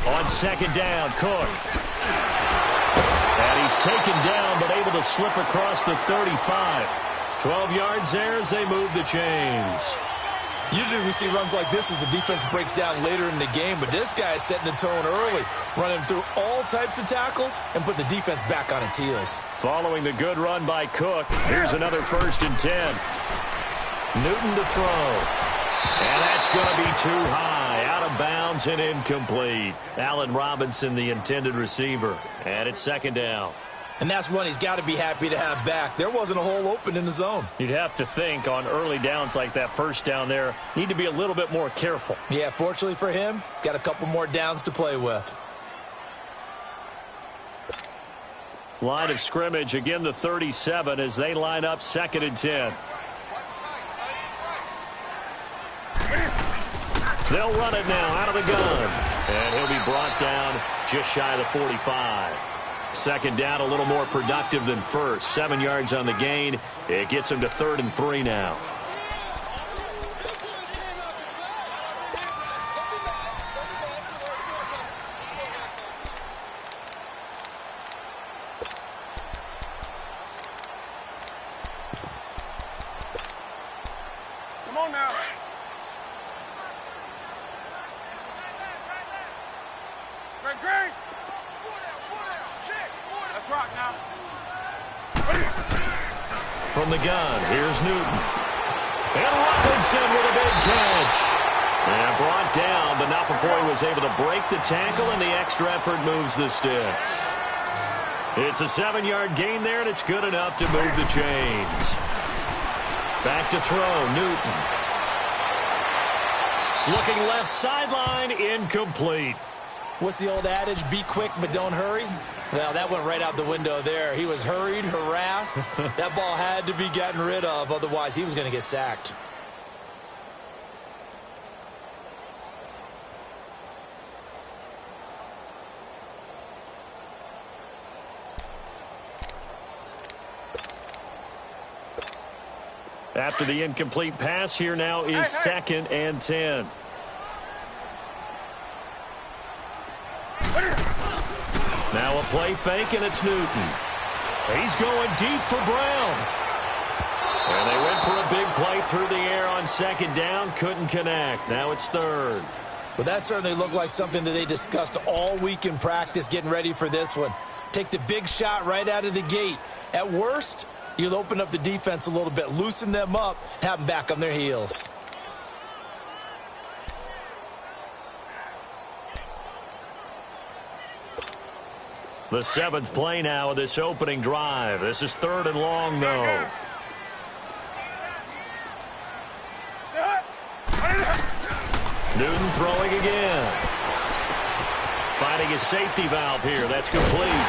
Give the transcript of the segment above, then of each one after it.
On second down, Cook. And he's taken down, but able to slip across the 35. 12 yards there as they move the chains. Usually we see runs like this as the defense breaks down later in the game, but this guy is setting the tone early, running through all types of tackles and putting the defense back on its heels. Following the good run by Cook, here's another 1st and 10. Newton to throw. And that's going to be too high, out of bounds and incomplete. Allen Robinson, the intended receiver, and it's 2nd down. And that's one he's got to be happy to have back. There wasn't a hole open in the zone. You'd have to think on early downs like that 1st down there, need to be a little bit more careful. Yeah, fortunately for him, got a couple more downs to play with. Line of scrimmage, again the 37 as they line up 2nd and 10. They'll run it now out of the gun. And he'll be brought down just shy of the 45. 2nd down, a little more productive than first. 7 yards on the gain. It gets him to 3rd and 3 now. Come on now. Great. Let's rock now. From the gun, here's Newton. And Robinson with a big catch. And brought down, but not before he was able to break the tackle, and the extra effort moves the sticks. It's a 7-yard gain there, and it's good enough to move the chains. Back to throw, Newton. Looking left sideline, incomplete. What's the old adage, be quick but don't hurry? Well, that went right out the window there. He was hurried, harassed. That ball had to be gotten rid of, otherwise he was going to get sacked. After the incomplete pass, here now is 2nd and 10. Now a play fake, and it's Newton. He's going deep for Brown. And they went for a big play through the air on 2nd down. Couldn't connect. Now it's 3rd. Well, that certainly looked like something that they discussed all week in practice, getting ready for this one. Take the big shot right out of the gate. At worst, you'll open up the defense a little bit, loosen them up, have them back on their heels. The 7th play now of this opening drive. This is 3rd and long, though. Newton throwing again. Finding his safety valve here. That's complete.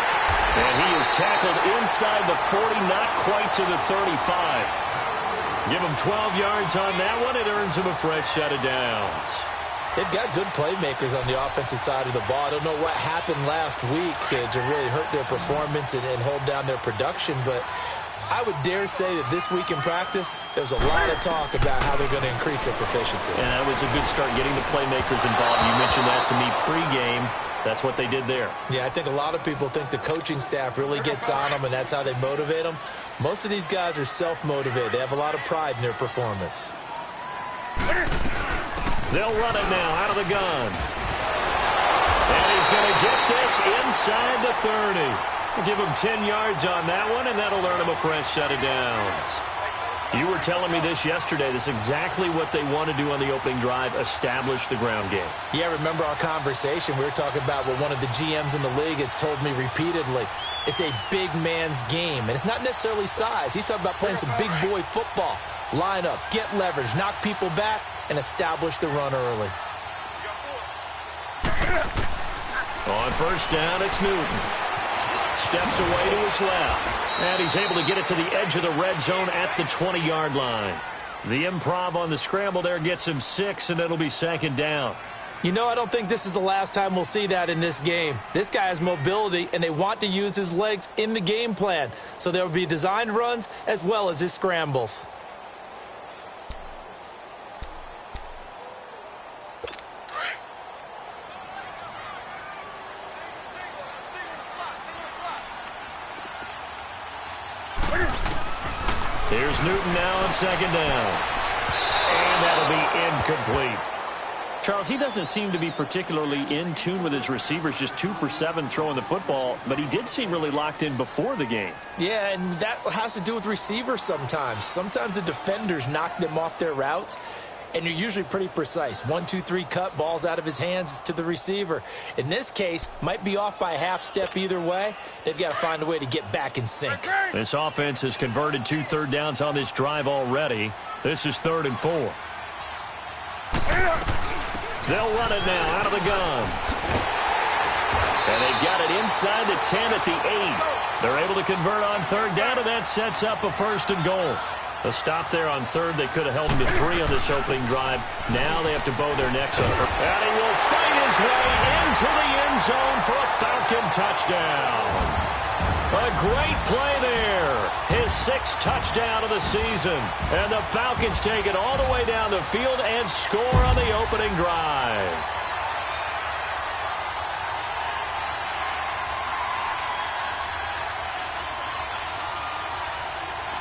And he is tackled inside the 40, not quite to the 35. Give him 12 yards on that one. It earns him a fresh set of downs. They've got good playmakers on the offensive side of the ball. I don't know what happened last week to really hurt their performance and hold down their production, but I would dare say that this week in practice, there's a lot of talk about how they're going to increase their proficiency. And that was a good start, getting the playmakers involved. You mentioned that to me pregame. That's what they did there. Yeah, I think a lot of people think the coaching staff really gets on them, and that's how they motivate them. Most of these guys are self-motivated. They have a lot of pride in their performance. They'll run it now out of the gun. And he's going to get this inside the 30. Give him 10 yards on that one, and that'll earn him a fresh set of downs. You were telling me this yesterday. This is exactly what they want to do on the opening drive, establish the ground game. Yeah, remember our conversation. We were talking about what one of the GMs in the league has told me repeatedly. It's a big man's game, and it's not necessarily size. He's talking about playing some big boy football. Line up, get leverage, knock people back, and establish the run early. On 1st down, it's Newton. Steps away to his left. And he's able to get it to the edge of the red zone at the 20-yard line. The improv on the scramble there gets him 6, and it'll be 2nd down. You know, I don't think this is the last time we'll see that in this game. This guy has mobility, and they want to use his legs in the game plan. So there will be designed runs as well as his scrambles. Here's Newton now on second down. And that'll be incomplete. Charles, he doesn't seem to be particularly in tune with his receivers, just 2 for 7 throwing the football, but he did seem really locked in before the game. Yeah, and that has to do with receivers sometimes. Sometimes the defenders knock them off their routes, and you're usually pretty precise. 1, 2, 3 cut, balls out of his hands to the receiver. In this case, might be off by a half step either way. They've got to find a way to get back in sync. This offense has converted 2 third downs on this drive already. This is 3rd and 4. They'll run it now out of the gun. And they've got it inside the 10 at the 8. They're able to convert on 3rd down, and that sets up a 1st and goal. A stop there on 3rd. They could have held him to 3 on this opening drive. Now they have to bow their necks on it. And he will fight his way into the end zone for a Falcon touchdown. A great play there. His 6th touchdown of the season. And the Falcons take it all the way down the field and score on the opening drive.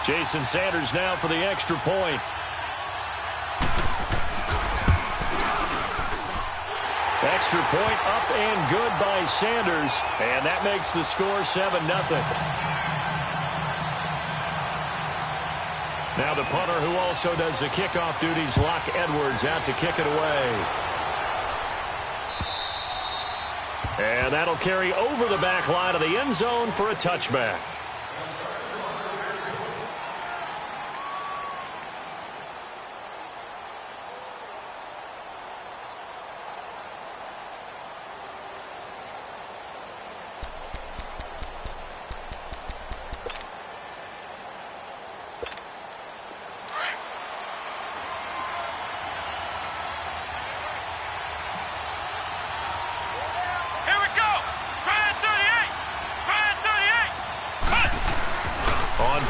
Jason Sanders now for the extra point. Extra point up and good by Sanders. And that makes the score 7-0. Now the punter who also does the kickoff duties, Locke Edwards, out to kick it away. And that'll carry over the back line of the end zone for a touchback.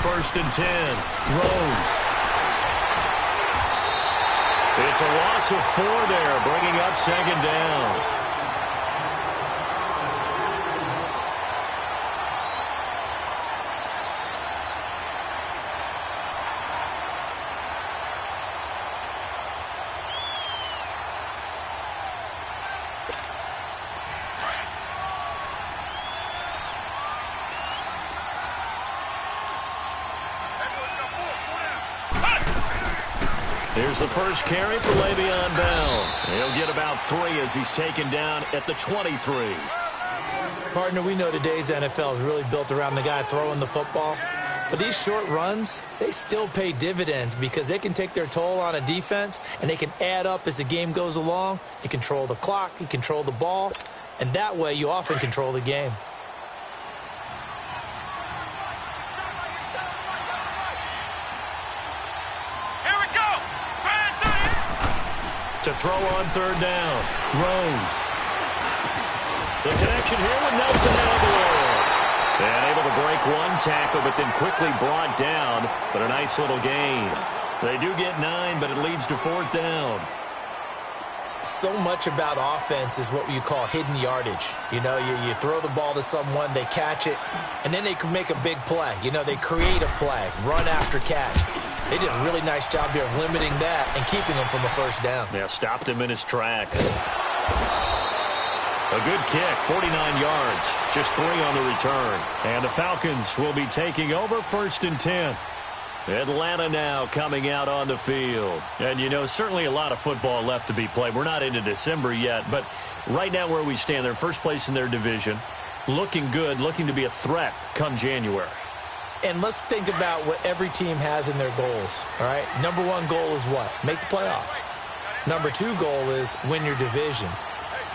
First and 10. Rose. It's a loss of 4 there, bringing up 2nd down. Here's the first carry for Le'Veon Bell. He'll get about 3 as he's taken down at the 23. Partner, we know today's NFL is really built around the guy throwing the football. But these short runs, they still pay dividends because they can take their toll on a defense, and they can add up as the game goes along. You control the clock, you control the ball, and that way you often control the game. To throw on 3rd down. Rose. The connection here with Nelson Aguilar. And able to break 1 tackle, but then quickly brought down. But a nice little gain. They do get 9, but it leads to 4th down. So much about offense is what you call hidden yardage. You know, you throw the ball to someone, they catch it, and then they can make a big play. You know, they create a play, run after catch. They did a really nice job here of limiting that and keeping him from a 1st down. Yeah, stopped him in his tracks. A good kick, 49 yards, just 3 on the return. And the Falcons will be taking over 1st and 10. Atlanta now coming out on the field. And, you know, certainly a lot of football left to be played. We're not into December yet, but right now where we stand, they're first place in their division. Looking good, looking to be a threat come January. And let's think about what every team has in their goals, all right? Number 1 goal is what? Make the playoffs. Number 2 goal is win your division.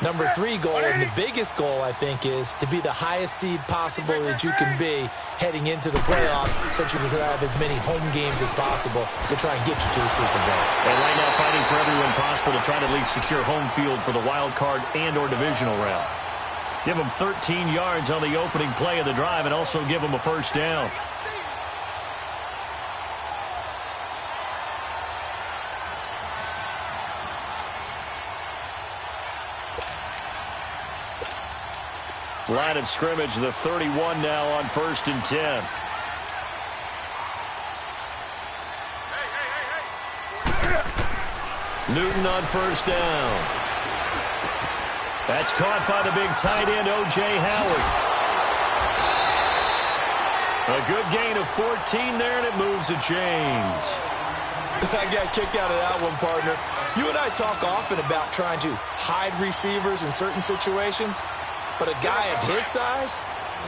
Number 3 goal, and the biggest goal, I think, is to be the highest seed possible that you can be heading into the playoffs so that you can have as many home games as possible to try and get you to the Super Bowl. And right now fighting for everyone possible to try to at least secure home field for the wild card and or divisional round. Give them 13 yards on the opening play of the drive and also give them a 1st down. Line of scrimmage, the 31 now on 1st and 10. Newton on first down. That's caught by the big tight end, O.J. Howard. A good gain of 14 there, and it moves the chains. I got kicked out of that one, partner. You and I talk often about trying to hide receivers in certain situations, but a guy of his size,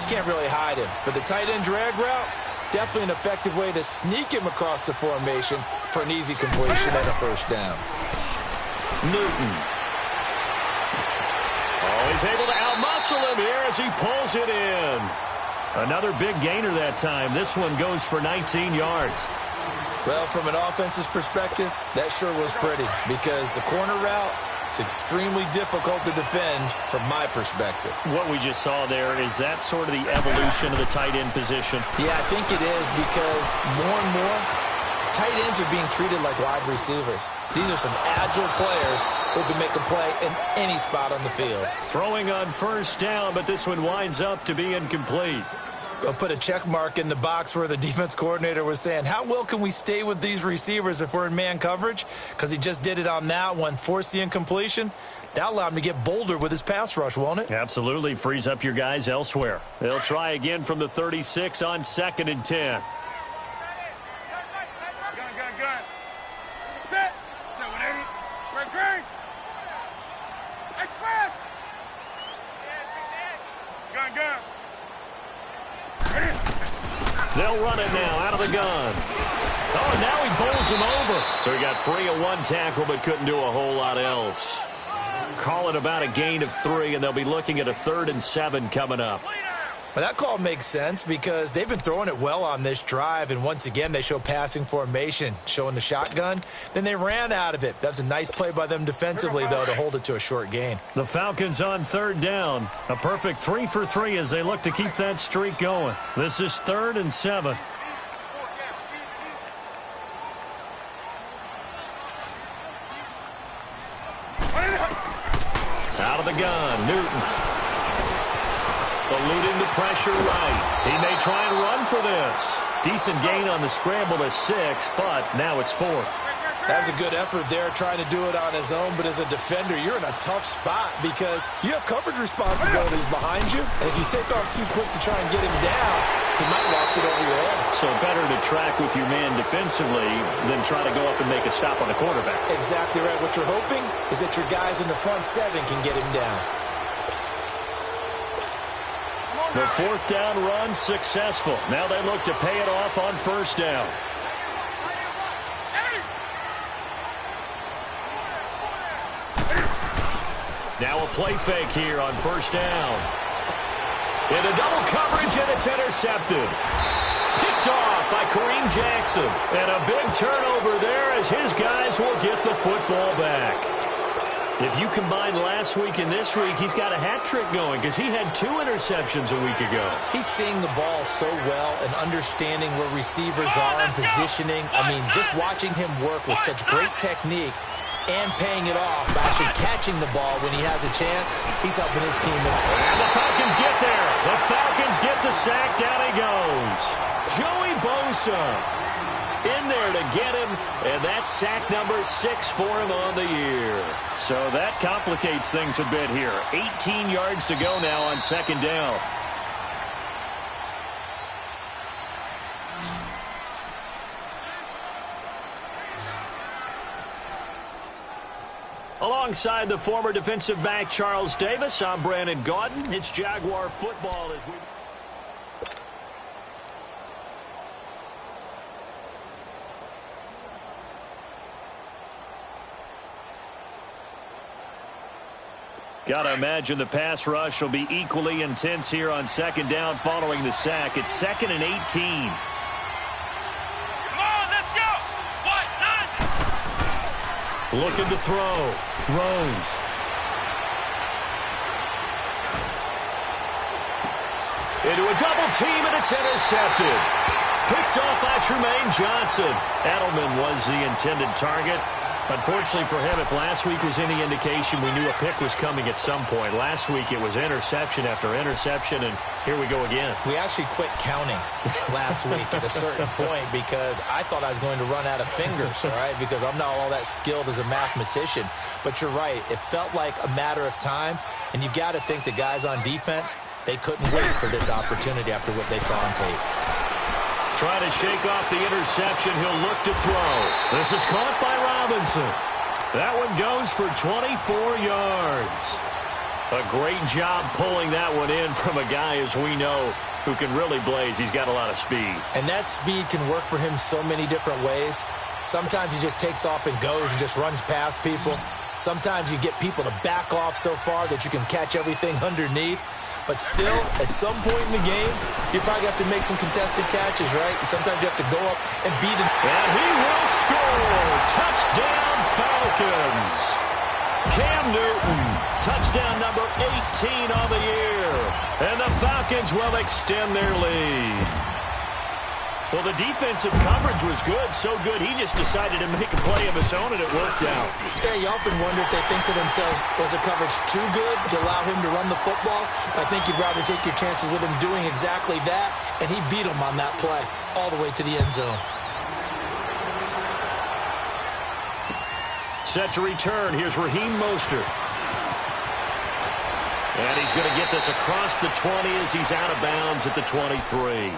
can't really hide him. But the tight end drag route, definitely an effective way to sneak him across the formation for an easy completion and a first down. Newton. Oh, he's able to outmuscle him here as he pulls it in. Another big gainer that time. This one goes for 19 yards. Well, from an offense's perspective, that sure was pretty because the corner route is extremely difficult to defend from my perspective. What we just saw there, is that sort of the evolution of the tight end position? Yeah, I think it is because more and more, tight ends are being treated like wide receivers. These are some agile players who can make a play in any spot on the field. Throwing on first down, but this one winds up to be incomplete. I'll put a check mark in the box where the defense coordinator was saying, how well can we stay with these receivers if we're in man coverage? Because he just did it on that one, forced the incompletion. That allowed him to get bolder with his pass rush, won't it? Absolutely. Frees up your guys elsewhere. They'll try again from the 36 on 2nd and 10. Gun. Set. 180. Red green. Express. Gun. They'll run it now out of the gun. Oh, and now he bowls him over. So he got free of one tackle but couldn't do a whole lot else. Call it about a gain of 3, and they'll be looking at a 3rd and 7 coming up. Well, that call makes sense because they've been throwing it well on this drive, and once again they show passing formation, showing the shotgun. Then they ran out of it. That's a nice play by them defensively, though, to hold it to a short gain. The Falcons on 3rd down. A perfect 3 for 3 as they look to keep that streak going. This is 3rd and 7. Out of the gun, Newton. Eluding the pressure right. He may try and run for this. Decent gain on the scramble to 6, but now it's 4th. That was a good effort there, trying to do it on his own, but as a defender, you're in a tough spot because you have coverage responsibilities behind you, and if you take off too quick to try and get him down, he might walk it over your head. So better to track with your man defensively than try to go up and make a stop on the quarterback. Exactly right. What you're hoping is that your guys in the front 7 can get him down. The 4th down run successful. Now they look to pay it off on 1st down. Now a play fake here on 1st down. Into double coverage, and it's intercepted. Picked off by Kareem Jackson. And a big turnover there as his guys will get the football back. If you combine last week and this week, he's got a hat trick going because he had 2 interceptions a week ago. He's seeing the ball so well and understanding where receivers are and positioning. I mean, just watching him work with such great technique and paying it off by actually catching the ball when he has a chance, he's helping his team out. And the Falcons get there. The Falcons get the sack. Down he goes. Joey Bosa in there to get him, and that's sack number 6 for him on the year. So that complicates things a bit here. 18 yards to go now on 2nd down. Alongside the former defensive back Charles Davis, I'm Brandon Gaudin. It's Jaguar football as we... Got to imagine the pass rush will be equally intense here on 2nd down following the sack. It's 2nd and 18. Come on, let's go. Looking to throw. Rose. Into a double team, and it's intercepted. Picked off by Tremaine Johnson. Edelman was the intended target. Unfortunately for him, if last week was any indication, we knew a pick was coming at some point. Last week it was interception after interception, and here we go again. We actually quit counting last week at a certain point because I thought I was going to run out of fingers, all right, because I'm not all that skilled as a mathematician. But you're right. It felt like a matter of time, and you've got to think the guys on defense, they couldn't wait for this opportunity after what they saw on tape. Trying to shake off the interception. He'll look to throw. This is caught by Robinson. That one goes for 24 yards. A great job pulling that one in from a guy, as we know, who can really blaze. He's got a lot of speed. And that speed can work for him so many different ways. Sometimes he just takes off and goes and just runs past people. Sometimes you get people to back off so far that you can catch everything underneath. But still, at some point in the game, you probably have to make some contested catches, right? Sometimes you have to go up and beat it. And he will score. Touchdown, Falcons. Cam Newton, touchdown number 18 on the year. And the Falcons will extend their lead. Well, the defensive coverage was good, so good he just decided to make a play of his own, and it worked out. Yeah, you often wonder if they think to themselves, was the coverage too good to allow him to run the football? I think you'd rather take your chances with him doing exactly that, and he beat him on that play all the way to the end zone. Set to return. Here's Raheem Mostert. And he's going to get this across the 20 as he's out of bounds at the 23.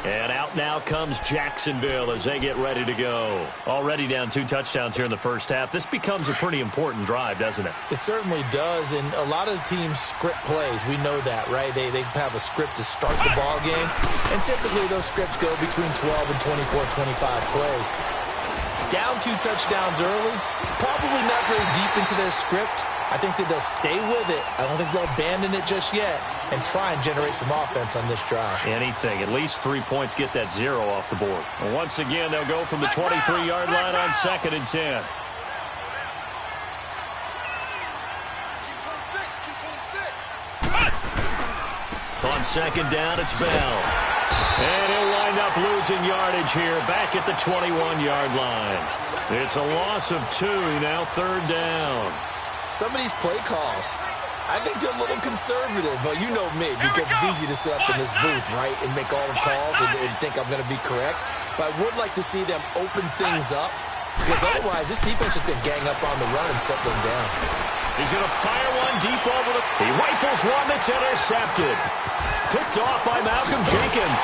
And out now comes Jacksonville as they get ready to go. Already down 2 touchdowns here in the first half. This becomes a pretty important drive, doesn't it? It certainly does, and a lot of teams script plays. We know that, right? They have a script to start the ball game, and typically those scripts go between 12 and 24, 25 plays. Down 2 touchdowns early, probably not very deep into their script. I think that they'll stay with it. I don't think they'll abandon it just yet and try and generate some offense on this drive. Anything. At least 3 points, get that 0 off the board. And once again, they'll go from the 23-yard line on 2nd and 10. On 2nd down, it's Bell. And he'll wind up losing yardage here back at the 21-yard line. It's a loss of 2, now 3rd down. Some of these play calls, I think they're a little conservative, but you know me, because it's easy to sit up in this booth, right, and make all the calls and think I'm going to be correct. But I would like to see them open things up, because otherwise this defense is going to gang up on the run and set them down. He's going to fire one deep over the... He rifles one that's intercepted. Picked off by Malcolm Jenkins.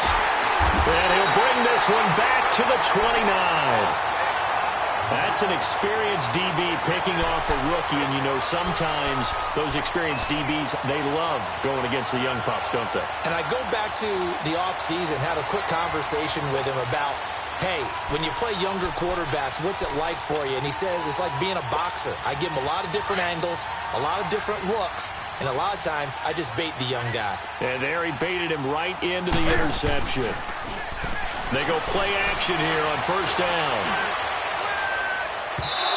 And he'll bring this one back to the 29. That's an experienced DB picking off a rookie, and you know sometimes those experienced DBs, they love going against the young pups, don't they? And I go back to the offseason, had a quick conversation with him about, hey, when you play younger quarterbacks, what's it like for you? And he says it's like being a boxer. I give him a lot of different angles, a lot of different looks, and a lot of times I just bait the young guy. And there he baited him right into the interception. They go play action here on 1st down.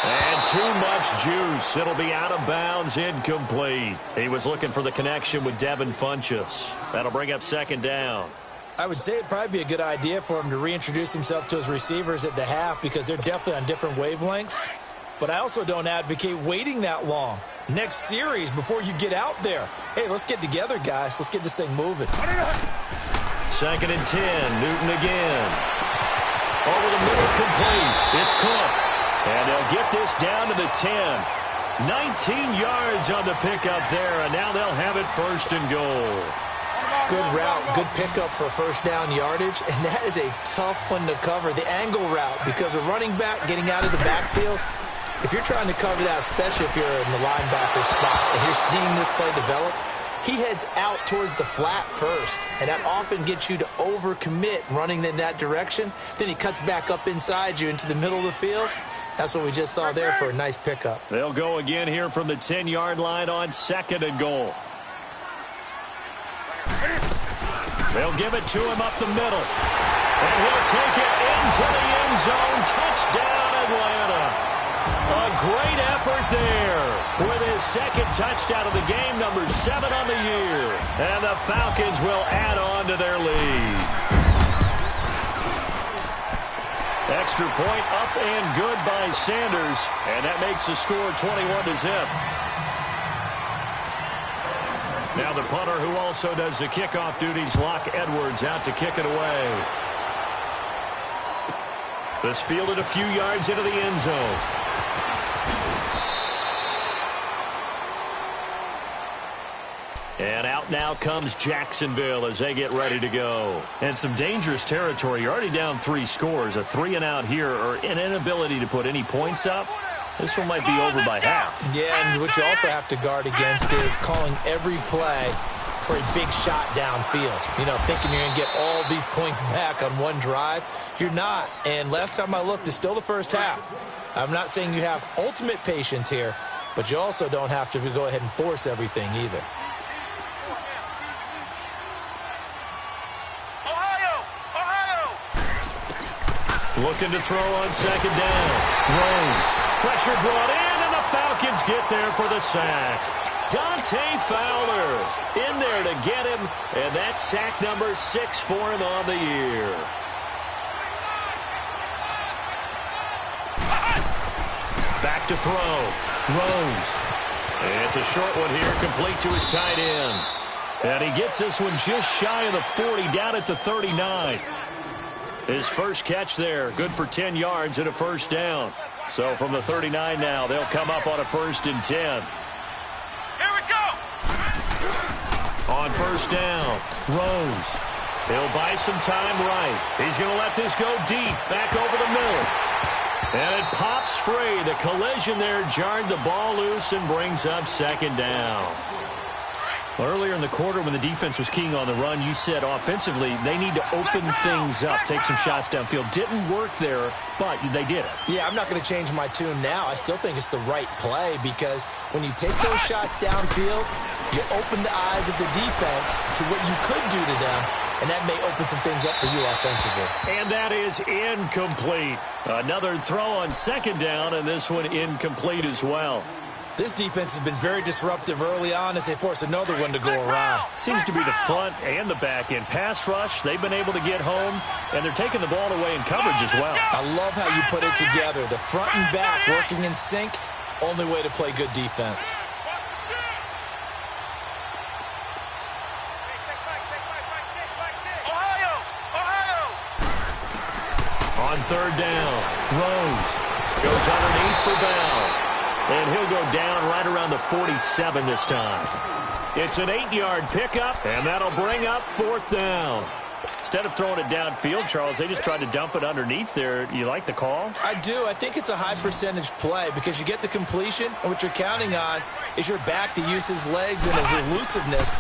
And too much juice. It'll be out of bounds, incomplete. He was looking for the connection with Devin Funchess. That'll bring up 2nd down. I would say it'd probably be a good idea for him to reintroduce himself to his receivers at the half because they're definitely on different wavelengths. But I also don't advocate waiting that long. Next series before you get out there. Hey, let's get together, guys. Let's get this thing moving. 2nd and 10. Newton again. Over the middle, complete. It's Cook. And they'll get this down to the 10. 19 yards on the pickup there, and now they'll have it 1st and goal. Good route, good pickup for 1st down yardage, and that is a tough one to cover. The angle route, because a running back getting out of the backfield, if you're trying to cover that, especially if you're in the linebacker spot and you're seeing this play develop, he heads out towards the flat first, and that often gets you to overcommit running in that direction. Then he cuts back up inside you into the middle of the field. That's what we just saw there for a nice pickup. They'll go again here from the 10-yard line on 2nd and goal. They'll give it to him up the middle. And he'll take it into the end zone. Touchdown, Atlanta. A great effort there with his 2nd touchdown of the game, number 7 on the year. And the Falcons will add on to their lead. extra point up and good by Sanders, and that makes the score 21-0. Now the punter, who also does the kickoff duties, Locke Edwards, out to kick it away. This fielded a few yards into the end zone. And out now comes Jacksonville as they get ready to go. And some dangerous territory. You're already down 3 scores. A 3-and-out here, or an inability to put any points up. This one might be over by half. Yeah, and what you also have to guard against is calling every play for a big shot downfield. You know, thinking you're going to get all these points back on one drive. You're not. And last time I looked, it's still the first half. I'm not saying you have ultimate patience here, but you also don't have to go ahead and force everything either. Looking to throw on second down. Rose. Pressure brought in, and the Falcons get there for the sack. Dante Fowler in there to get him, and that's sack number 6 for him on the year. Back to throw. Rose. And it's a short one here, complete to his tight end. And he gets this one just shy of the 40, down at the 39. His first catch there, good for 10 yards and a first down. So from the 39 now, they'll come up on a 1st and 10. Here we go. On first down, Rose. He'll buy some time right. He's going to let this go deep, back over the middle. And it pops free. The collision there jarred the ball loose and brings up second down. Well, earlier in the quarter when the defense was keying on the run, you said offensively they need to open things up, take some shots downfield. Didn't work there, but they did it. Yeah, I'm not going to change my tune now. I still think it's the right play because when you take those shots downfield, you open the eyes of the defense to what you could do to them, and that may open some things up for you offensively. And that is incomplete. Another throw on second down, and this one incomplete as well. This defense has been very disruptive early on as they force another one to go around. Seems to be the front and the back end. Pass rush, they've been able to get home, and they're taking the ball away in coverage as well. I love how you put it together. The front and back working in sync, only way to play good defense. On third down, Rose goes underneath for Bell. And he'll go down right around the 47 this time. It's an 8-yard pickup, and that'll bring up 4th down. Instead of throwing it downfield, Charles, they just tried to dump it underneath there. You like the call? I do. I think it's a high percentage play because you get the completion, and what you're counting on is your back to use his legs and his elusiveness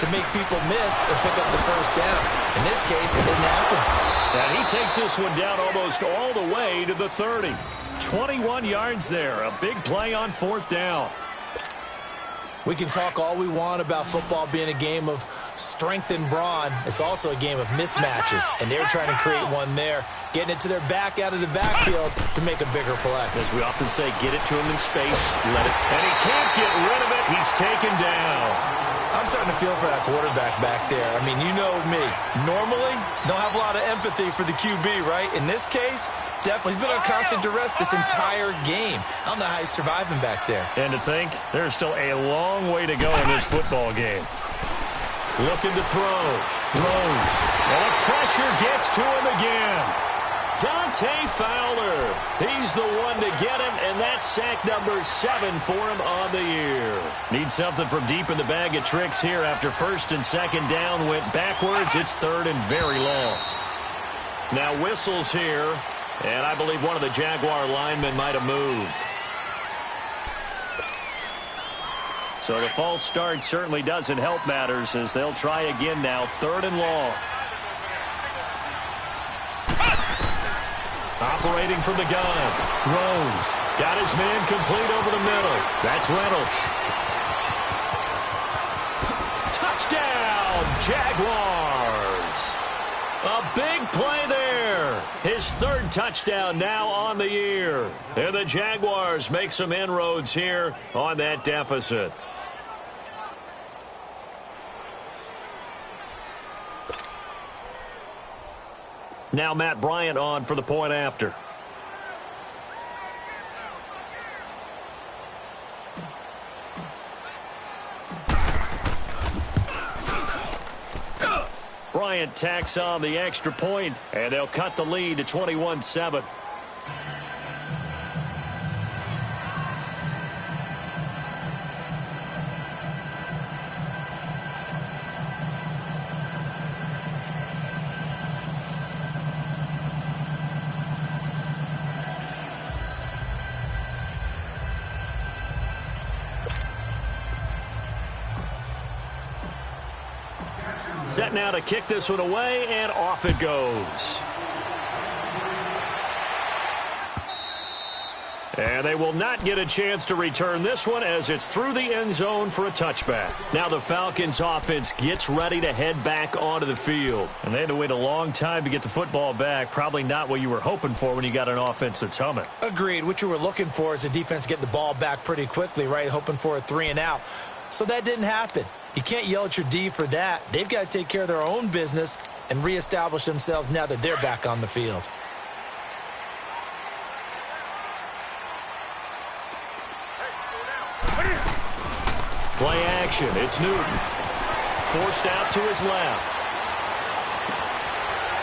to make people miss and pick up the first down. In this case, it didn't happen. And he takes this one down almost all the way to the 30. 21 yards there. A big play on 4th down. We can talk all we want about football being a game of strength and brawn. It's also a game of mismatches, and they're trying to create one there, getting it to their back out of the backfield to make a bigger play. As we often say, get it to him in space, let it, and he can't get rid of it. He's taken down. I'm starting to feel for that quarterback back there. I mean, you know me. Normally, don't have a lot of empathy for the QB, right? In this case, definitely. He's been on constant duress this entire game. I don't know how he's surviving back there. And to think, there's still a long way to go in this football game. Looking to throw. Rose. And the pressure gets to him again. Dante Fowler. He's the one to get him, and that's sack number 7 for him on the year. Need something from deep in the bag of tricks here after 1st and 2nd down went backwards. It's 3rd and very long. Now whistles here, and I believe one of the Jaguar linemen might have moved. So the false start certainly doesn't help matters as they'll try again now, 3rd and long. Operating from the gun. Rose got his man complete over the middle. That's Reynolds. Touchdown, Jaguars. A big play there. His 3rd touchdown now on the year. And the Jaguars make some inroads here on that deficit. Now Matt Bryant on for the point after. Bryant tacks on the extra point, and they'll cut the lead to 21-7. Set now to kick this one away, and off it goes. And they will not get a chance to return this one as it's through the end zone for a touchback. Now the Falcons offense gets ready to head back onto the field. And they had to wait a long time to get the football back. Probably not what you were hoping for when you got an offense that's humming. Agreed. What you were looking for is the defense get the ball back pretty quickly, right? Hoping for a 3-and-out. So that didn't happen. You can't yell at your D for that. They've got to take care of their own business and reestablish themselves now that they're back on the field. Play action. It's Newton. Forced out to his left.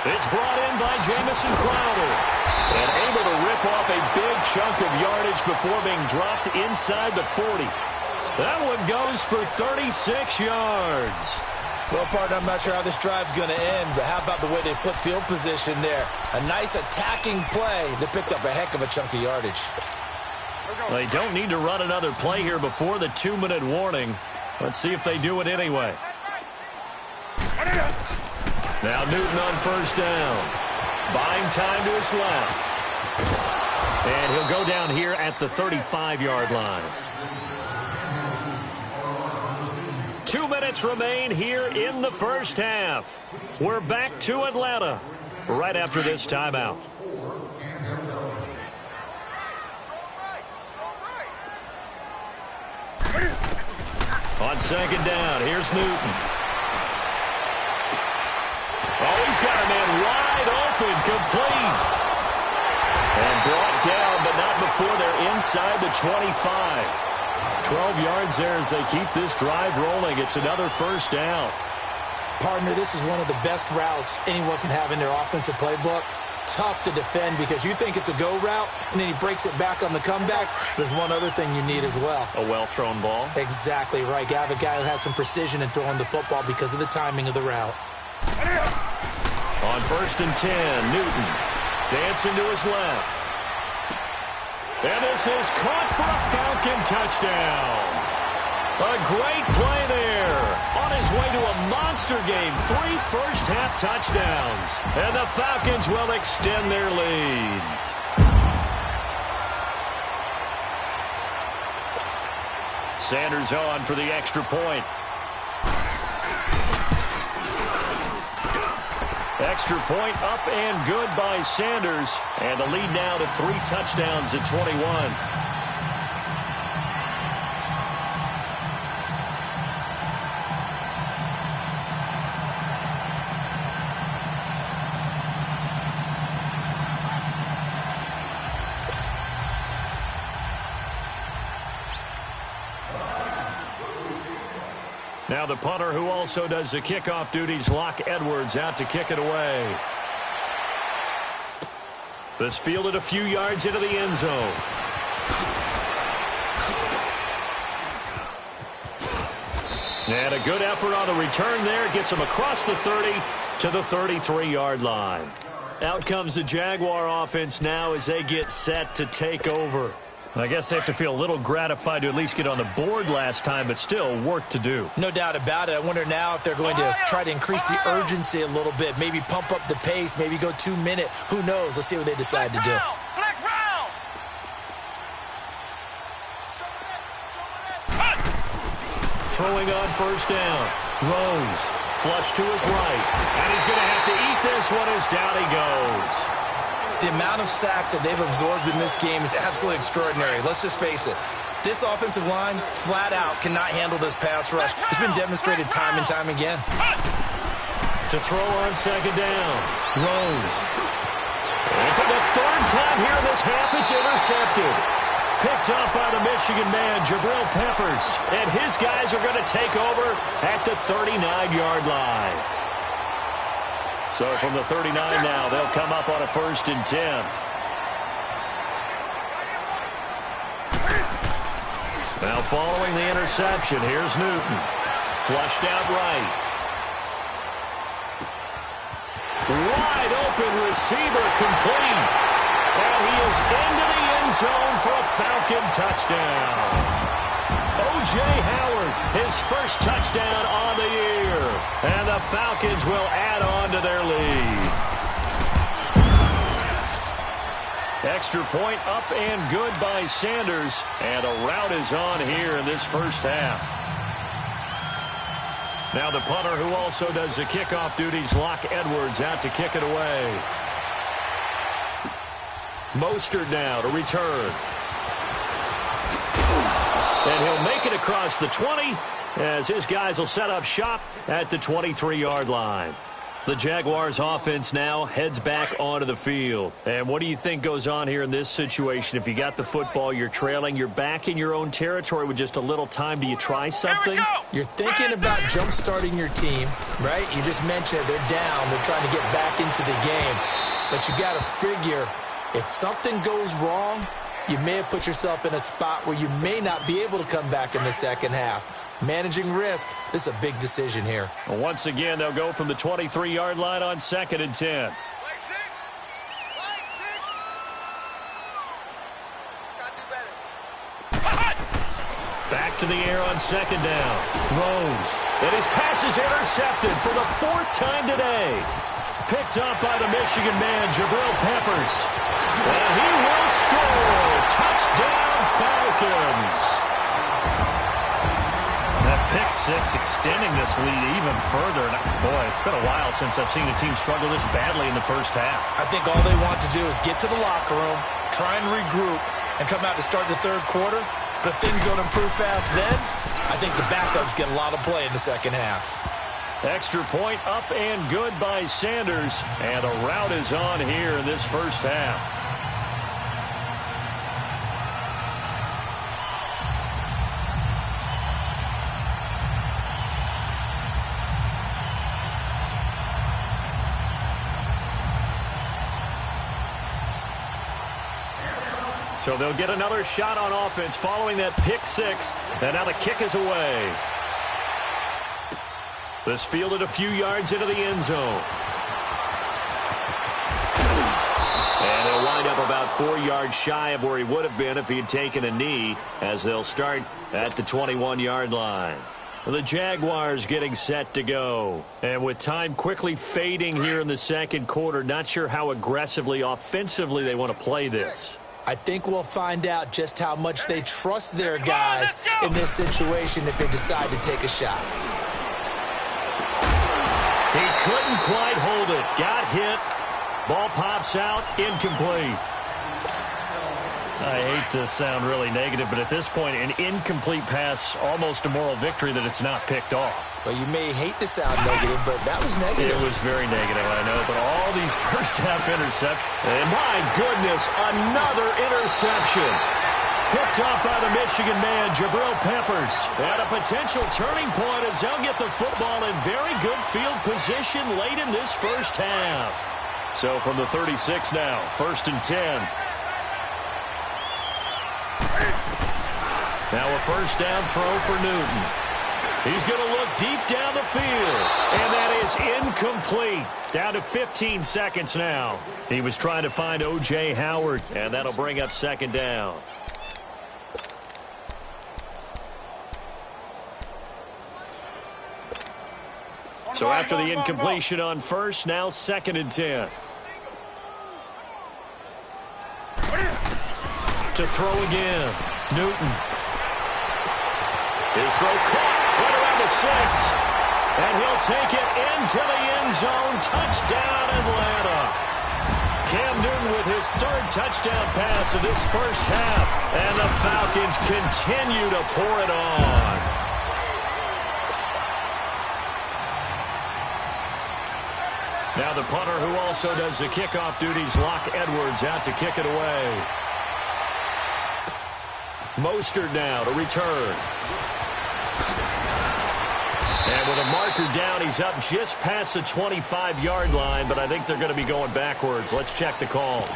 It's brought in by Jamison Crowder. And able to rip off a big chunk of yardage before being dropped inside the 40. That one goes for 36 yards. Well, partner, I'm not sure how this drive's going to end, but how about the way they flip field position there? A nice attacking play that picked up a heck of a chunk of yardage. They don't need to run another play here before the 2-minute warning. Let's see if they do it anyway. Now Newton on first down. Buying time to his left. And he'll go down here at the 35-yard line. 2 minutes remain here in the first half. We're back to Atlanta right after this timeout. On second down, here's Newton. Oh, he's got a man wide open, complete. And brought down, but not before they're inside the 25. 12 yards there as they keep this drive rolling. It's another first down. Partner, this is one of the best routes anyone can have in their offensive playbook. Tough to defend because you think it's a go route, and then he breaks it back on the comeback. There's one other thing you need as well. A well-thrown ball? Exactly right. You have a guy who has some precision in throwing the football because of the timing of the route. On first and 10, Newton dancing to his left. And this is caught for a Falcon touchdown. A great play there. On his way to a monster game. 3 first-half touchdowns. And the Falcons will extend their lead. Sanders on for the extra point. Extra point up and good by Sanders. And the lead now to 3 touchdowns at 21. Now the punter who also does the kickoff duties, Locke Edwards, out to kick it away. This fielded a few yards into the end zone. And a good effort on the return there. Gets him across the 30 to the 33-yard line. Out comes the Jaguar offense now as they get set to take over. I guess they have to feel a little gratified to at least get on the board last time, but still work to do. No doubt about it. I wonder now if they're going to try to increase the urgency a little bit, maybe pump up the pace, maybe go 2-minute. Who knows? Let's see what they decide to do. Throwing on first down. Rose, flush to his right. And he's going to have to eat this one as down he goes. The amount of sacks that they've absorbed in this game is absolutely extraordinary. Let's just face it. This offensive line, flat out, cannot handle this pass rush. It's been demonstrated time and time again. To throw on second down. Rose. And for the third time here in this half, it's intercepted. Picked up by the Michigan man, Jabril Peppers. And his guys are going to take over at the 39-yard line. So from the 39 now, they'll come up on a 1st and 10. Now following the interception, here's Newton. Flushed out right. Wide open receiver complete. And he is into the end zone for a Falcon touchdown. O.J. Howard, his first touchdown on the year. And the Falcons will add on to their lead. Extra point up and good by Sanders. And a rout is on here in this first half. Now the punter, who also does the kickoff duties, Locke Edwards, out to kick it away. Mostert now to return. And he'll make it across the 20 as his guys will set up shop at the 23-yard line. The Jaguars offense now heads back onto the field. And what do you think goes on here in this situation? If you got the football, you're trailing, you're back in your own territory with just a little time. Do you try something? You're thinking about jump-starting your team, right? You just mentioned they're down. They're trying to get back into the game. But you got to figure if something goes wrong, you may have put yourself in a spot where you may not be able to come back in the second half. Managing risk, this is a big decision here. Well, once again, they'll go from the 23-yard line on 2nd and 10. Back to the air on 2nd down. Rose. And his pass is intercepted for the 4th time today. Picked up by the Michigan man, Jabril Peppers. And he will score. Touchdown, Falcons. That pick six extending this lead even further. And boy, it's been a while since I've seen a team struggle this badly in the first half. I think all they want to do is get to the locker room, try and regroup, and come out to start the third quarter. But if things don't improve fast then, I think the backups get a lot of play in the second half. Extra point up and good by Sanders. And a rout is on here in this first half. So they'll get another shot on offense following that pick six. And now the kick is away. This fielded a few yards into the end zone. And he'll wind up about 4 yards shy of where he would have been if he had taken a knee, as they'll start at the 21-yard line. The Jaguars getting set to go. And with time quickly fading here in the second quarter, not sure how aggressively, offensively they want to play this. I think we'll find out just how much they trust their guys in this situation if they decide to take a shot. He couldn't quite hold it. Got hit. Ball pops out. Incomplete. I hate to sound really negative, but at this point, an incomplete pass, almost a moral victory that it's not picked off. Well, you may hate to sound negative, but that was negative. It was very negative, I know, but all these first-half interceptions. And my goodness, another interception. Picked off by the Michigan man, Jabril Peppers. And a potential turning point as they'll get the football in very good field position late in this first half. So from the 36 now, 1st and 10. Now a first down throw for Newton. He's going to look deep down the field. And that is incomplete. Down to 15 seconds now. He was trying to find O.J. Howard. And that'll bring up 2nd down. So after the incompletion on first, now 2nd and 10. To throw again. Newton. His throw caught right around the 6. And he'll take it into the end zone. Touchdown, Atlanta. Cam Newton with his 3rd touchdown pass of this first half. And the Falcons continue to pour it on. Now the punter, who also does the kickoff duties, Locke Edwards, out to kick it away. Mostert now to return. And with a marker down. He's up just past the 25-yard line, but I think they're going to be going backwards. Let's check the call.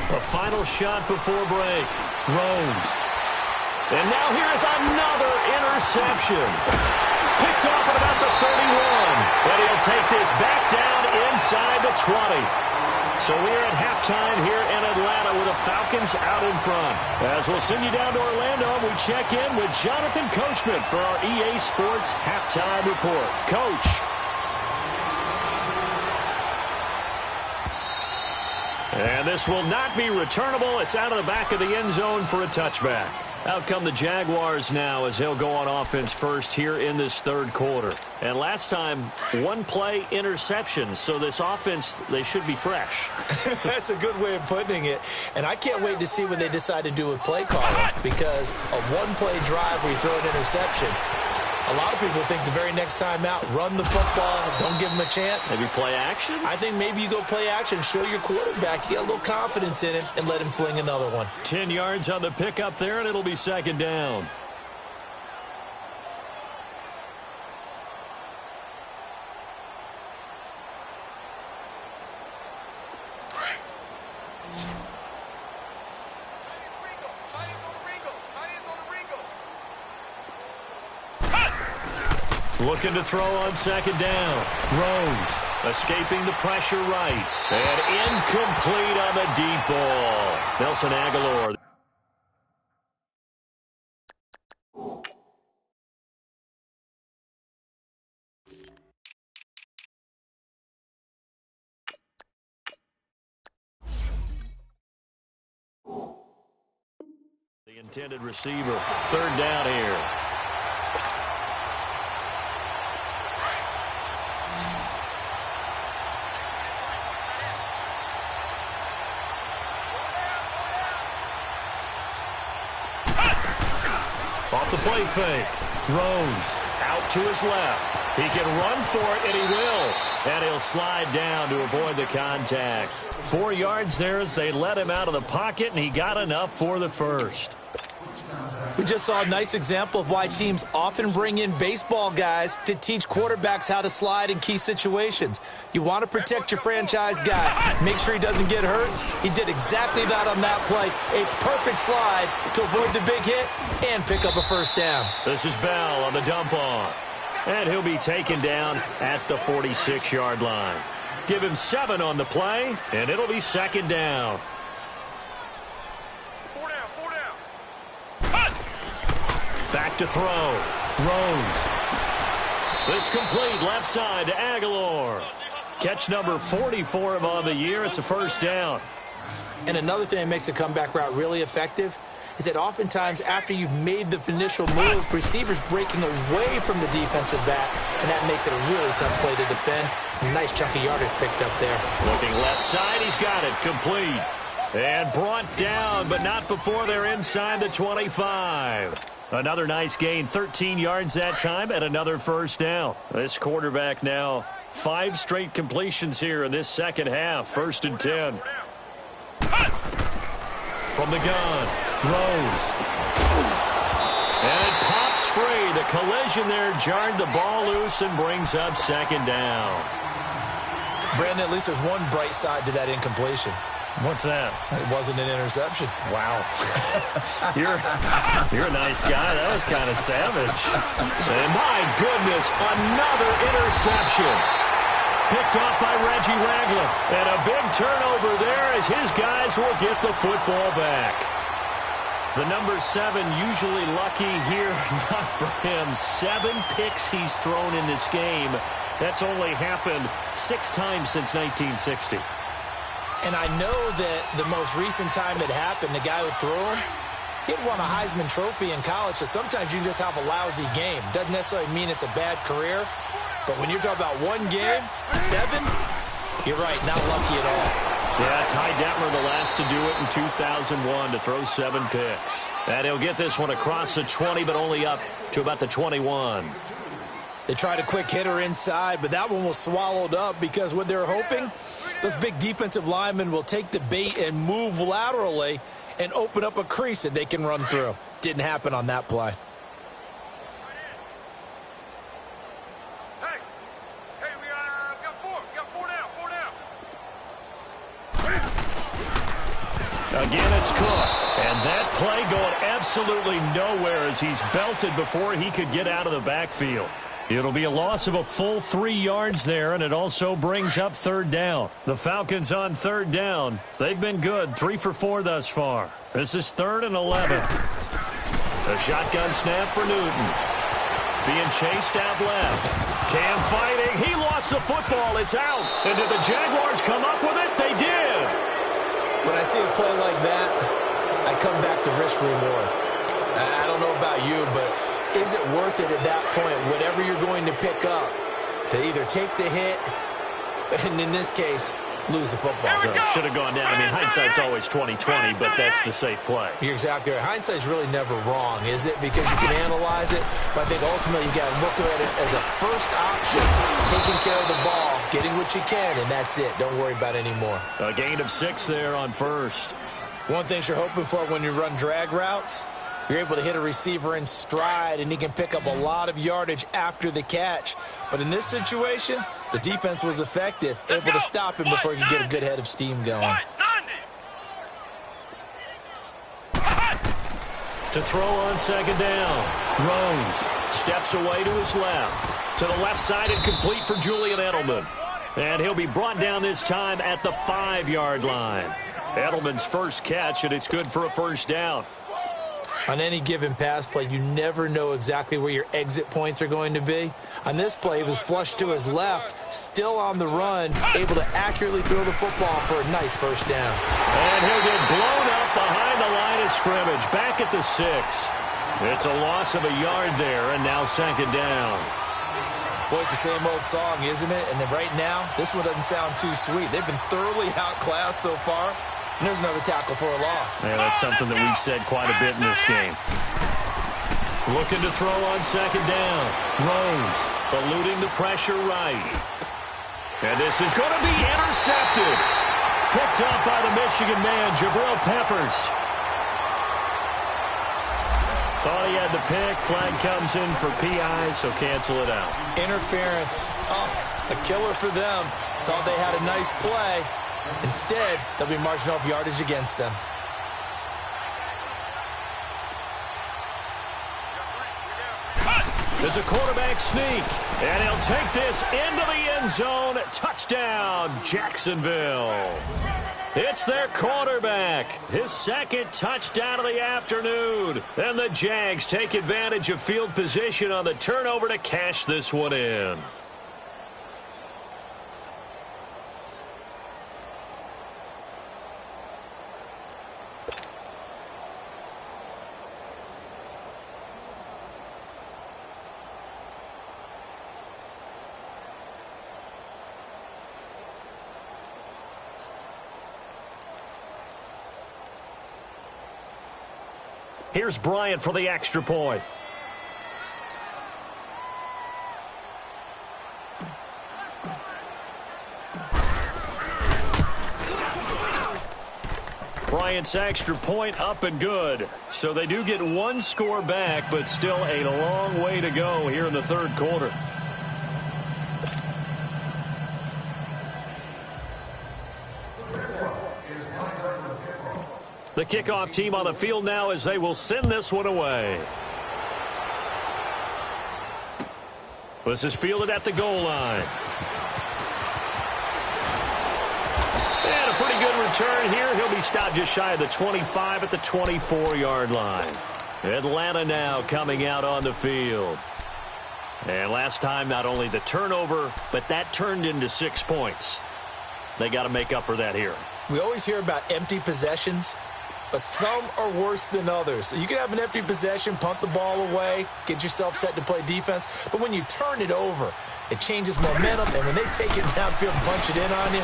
A final shot before break. Rose. And now here is another interception. Picked off at about the 31. And he'll take this back down inside the 20. So we're at halftime here in Atlanta with the Falcons out in front. As we'll send you down to Orlando, we check in with Jonathan Coachman for our EA Sports Halftime Report. Coach. And this will not be returnable. It's out of the back of the end zone for a touchback. Out come the Jaguars now as they'll go on offense first here in this third quarter. And last time, one-play interceptions. So this offense, they should be fresh. That's a good way of putting it. And I can't wait to see what they decide to do with play calling, because a one-play drive where you throw an interception, a lot of people think the very next time out, run the football, don't give him a chance. Maybe play action? I think maybe you go play action, show your quarterback, get a little confidence in him, and let him fling another one. 10 yards on the pickup there, and it'll be second down. Looking to throw on second down. Rose escaping the pressure right. And incomplete on the deep ball. Nelson Aguilar. The intended receiver. Third down here. Off the play fake. Rose out to his left. He can run for it, and he will. And he'll slide down to avoid the contact. 4 yards there as they let him out of the pocket, and he got enough for the first. We just saw a nice example of why teams often bring in baseball guys to teach quarterbacks how to slide in key situations. You want to protect your franchise guy. Make sure he doesn't get hurt. He did exactly that on that play. A perfect slide to avoid the big hit and pick up a first down. This is Bell on the dump off. And he'll be taken down at the 46-yard line. Give him 7 on the play, and it'll be second down. Back to throw. Rose. This complete left side to Aguilar. Catch number 44 of on the year. It's a first down. And another thing that makes a comeback route really effective is that oftentimes after you've made the initial move, receivers breaking away from the defensive back, and that makes it a really tough play to defend. A nice chunk of yardage picked up there. Looking left side, he's got it. Complete. And brought down, but not before they're inside the 25. Another nice gain, 13 yards that time, and another first down. This quarterback now, 5 straight completions here in this second half. First and 10. From the gun, Rose. And it pops free. The collision there jarred the ball loose and brings up second down. Brandon, at least there's one bright side to that incompletion. What's that? It wasn't an interception. Wow. You're a nice guy. That was kind of savage. And my goodness, another interception. Picked off by Reggie Ragland. And a big turnover there as his guys will get the football back. The number 7 usually lucky here. Not for him. 7 picks he's thrown in this game. That's only happened 6 times since 1960. And I know that the most recent time it happened, the guy who threw him, he had won a Heisman Trophy in college, so sometimes you just have a lousy game. Doesn't necessarily mean it's a bad career, but when you're talking about one game, 7, you're right, not lucky at all. Yeah, Ty Detmer, the last to do it in 2001, to throw 7 picks. And he'll get this one across the 20, but only up to about the 21. They tried a quick hitter inside, but that one was swallowed up because what they're hoping, those big defensive linemen will take the bait and move laterally and open up a crease that they can run through. Didn't happen on that play. Hey, we got four. We got four down. Again, it's Cook. And that play going absolutely nowhere as he's belted before he could get out of the backfield. It'll be a loss of a full 3 yards there, and it also brings up third down. The Falcons on third down. They've been good, 3 for 4 thus far. This is 3rd and 11. A shotgun snap for Newton. Being chased out left. Cam fighting. He lost the football. It's out. And did the Jaguars come up with it? They did. When I see a play like that, I come back to risk reward. I don't know about you, but is it worth it at that point, whatever you're going to pick up, to either take the hit, and in this case, lose the football? Should have gone down. I mean, hindsight's always 20/20, but that's the safe play. You're exactly right. Hindsight's really never wrong, is it? Because you can analyze it, but I think ultimately you got to look at it as a first option, taking care of the ball, getting what you can, and that's it. Don't worry about it anymore. A gain of 6 there on first. One thing you're hoping for when you run drag routes, you're able to hit a receiver in stride, and he can pick up a lot of yardage after the catch. But in this situation, the defense was effective, able to stop him before he could get a good head of steam going. To throw on second down. Rose steps away to his left. To the left side and complete for Julian Edelman. And he'll be brought down this time at the 5-yard line. Edelman's first catch, and it's good for a first down. On any given pass play, you never know exactly where your exit points are going to be. On this play, he was flushed to his left, still on the run, able to accurately throw the football for a nice first down. And he'll get blown up behind the line of scrimmage, back at the 6. It's a loss of a yard there, and now second down. Boy, it's the same old song, isn't it? And right now, this one doesn't sound too sweet. They've been thoroughly outclassed so far. And there's another tackle for a loss. Yeah, that's something that we've said quite a bit in this game. Looking to throw on second down. Rose eluding the pressure right. And this is going to be intercepted. Picked up by the Michigan man, Jabril Peppers. Thought he had the pick. Flag comes in for PI, so cancel it out. Interference. Oh, a killer for them. Thought they had a nice play. Instead, they'll be marching off yardage against them. It's a quarterback sneak, and he'll take this into the end zone. Touchdown, Jacksonville. It's their quarterback, his second touchdown of the afternoon. And the Jags take advantage of field position on the turnover to cash this one in. Here's Bryant for the extra point. Bryant's extra point up and good. So they do get one score back, but still a long way to go here in the third quarter. The kickoff team on the field now as they will send this one away. This is fielded at the goal line. And a pretty good return here. He'll be stopped just shy of the 25 at the 24-yard line. Atlanta now coming out on the field. And last time, not only the turnover, but that turned into 6 points. They got to make up for that here. We always hear about empty possessions. but some are worse than others. So you can have an empty possession, punt the ball away, get yourself set to play defense, but when you turn it over, it changes momentum, and when they take it downfield and punch it in on you,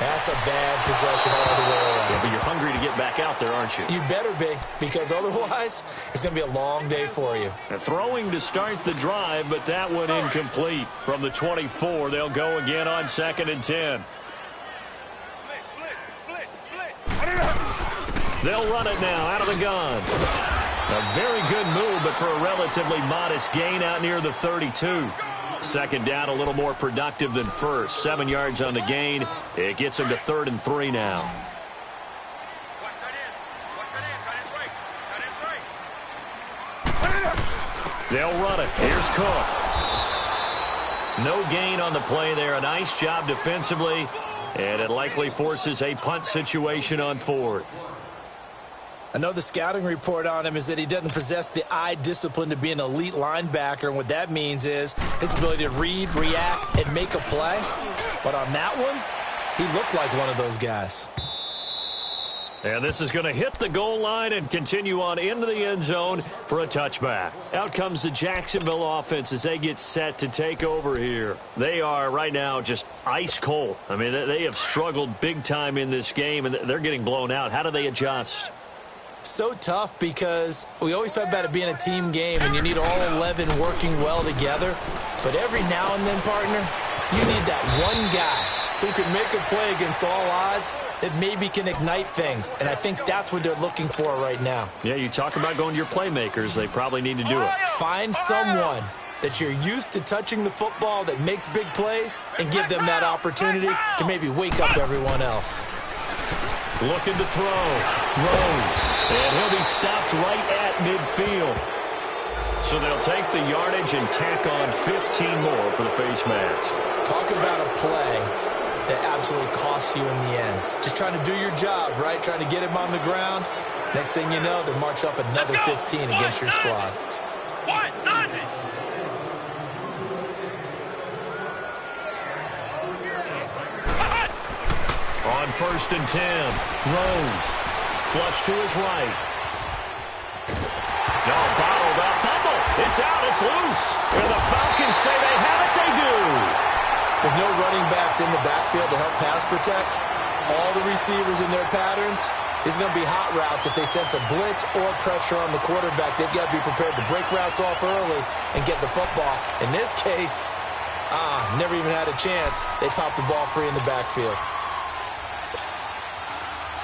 that's a bad possession all the way around. Yeah, but you're hungry to get back out there, aren't you? You better be, because otherwise, it's going to be a long day for you. Throwing to start the drive, but that one incomplete. From the 24, they'll go again on 2nd and 10. They'll run it now out of the gun. A very good move, but for a relatively modest gain out near the 32. 2nd down, a little more productive than first. 7 yards on the gain. It gets them to 3rd and 3 now. They'll run it. Here's Cook. No gain on the play there. A nice job defensively, and it likely forces a punt situation on 4th. I know the scouting report on him is that he doesn't possess the eye discipline to be an elite linebacker, and what that means is his ability to read, react, and make a play. But on that one, he looked like one of those guys. And this is going to hit the goal line and continue on into the end zone for a touchback. Out comes the Jacksonville offense as they get set to take over here. They are right now just ice cold. I mean, they have struggled big time in this game, and they're getting blown out. How do they adjust? So tough, because we always talk about it being a team game and you need all 11 working well together. But every now and then, partner, you need that one guy who can make a play against all odds that maybe can ignite things. And I think that's what they're looking for right now. Yeah, you talk about going to your playmakers. They probably need to do it. Find someone that you're used to touching the football that makes big plays and give them that opportunity to maybe wake up everyone else. Looking to throw. Rose. And he'll be stopped right at midfield. So they'll take the yardage and tack on 15 more for the face mask. Talk about a play that absolutely costs you in the end. Just trying to do your job, right? Trying to get him on the ground. Next thing you know, they'll march off another 15 against your squad. On 1st and 10, Rose. Flush to his right. No, bottled up. Fumble. It's out. It's loose. And the Falcons say they have it. They do. With no running backs in the backfield to help pass protect, all the receivers in their patterns, it's going to be hot routes. If they sense a blitz or pressure on the quarterback, they've got to be prepared to break routes off early and get the football. In this case, never even had a chance. They popped the ball free in the backfield.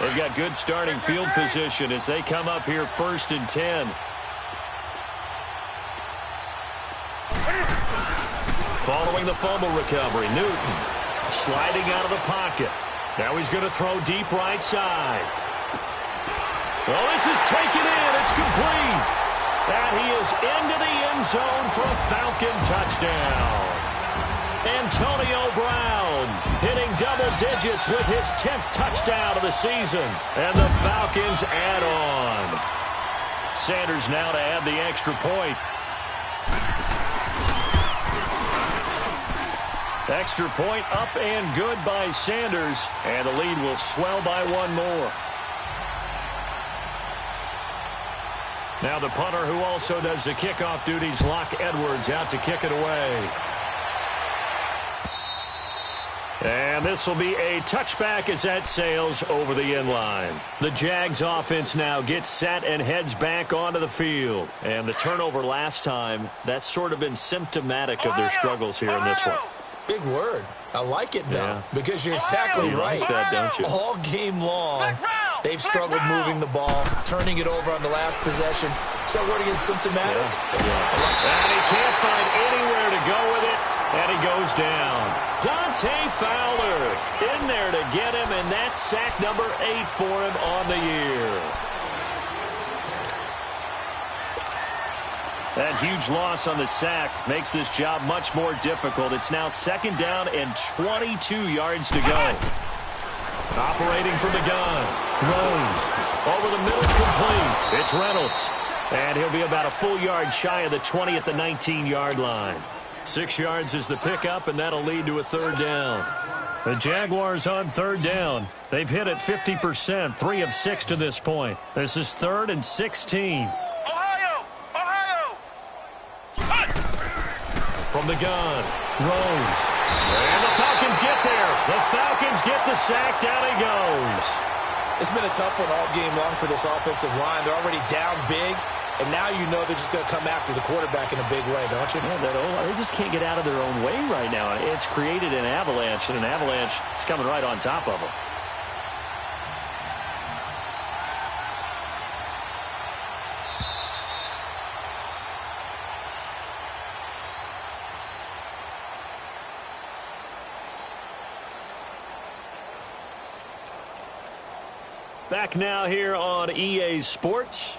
They've got good starting field position as they come up here 1st and 10. Following the fumble recovery, Newton sliding out of the pocket. Now he's going to throw deep right side. Well, this is taken in. It's complete. And he is into the end zone for a Falcon touchdown. Antonio Brown hitting double digits with his 10th touchdown of the season. And the Falcons add on. Sanders now to add the extra point. Extra point up and good by Sanders. And the lead will swell by one more. Now the punter, who also does the kickoff duties, Locke Edwards, out to kick it away. And this will be a touchback as that sails over the end line. The Jags offense now gets set and heads back onto the field. And the turnover last time, that's sort of been symptomatic of their struggles here in this one. Big word. I like it, though, because you're exactly right. Like that, don't you? All game long, they've struggled moving the ball, turning it over on the last possession. Is that word again symptomatic? Yeah. And he can't find anywhere to go with it, and he goes down. Dante Fowler in there to get him, and that's sack number 8 for him on the year. That huge loss on the sack makes this job much more difficult. It's now 2nd down and 22 yards to go. Operating from the gun. Rose over the middle, complete. It's Reynolds. And he'll be about a full yard shy of the 20 at the 19-yard line. 6 yards is the pickup, and that'll lead to a third down. The Jaguars on third down. They've hit it 50%, 3 of 6 to this point. This is 3rd and 16. Ohio! Ohio! From the gun, Rose. And the Falcons get there. The Falcons get the sack. Down he goes. It's been a tough one all game long for this offensive line. They're already down big, and now you know they're just going to come after the quarterback in a big way, don't you? Yeah, they just can't get out of their own way right now. It's created an avalanche, and an avalanche is coming right on top of them. Back now here on EA Sports.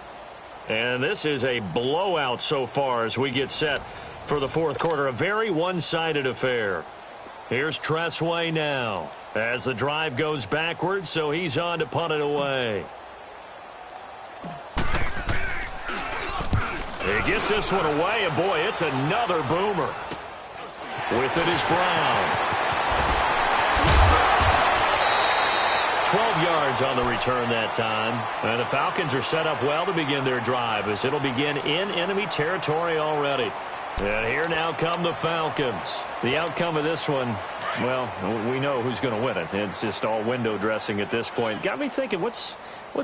And this is a blowout so far as we get set for the fourth quarter. A very one-sided affair. Here's Tressway now as the drive goes backwards, so he's on to punt it away. He gets this one away, and boy, it's another boomer. With it is Brown. 12 yards on the return that time. And the Falcons are set up well to begin their drive as it'll begin in enemy territory already. And here now come the Falcons. The outcome of this one, well, we know who's going to win it. It's just all window dressing at this point. Got me thinking, what's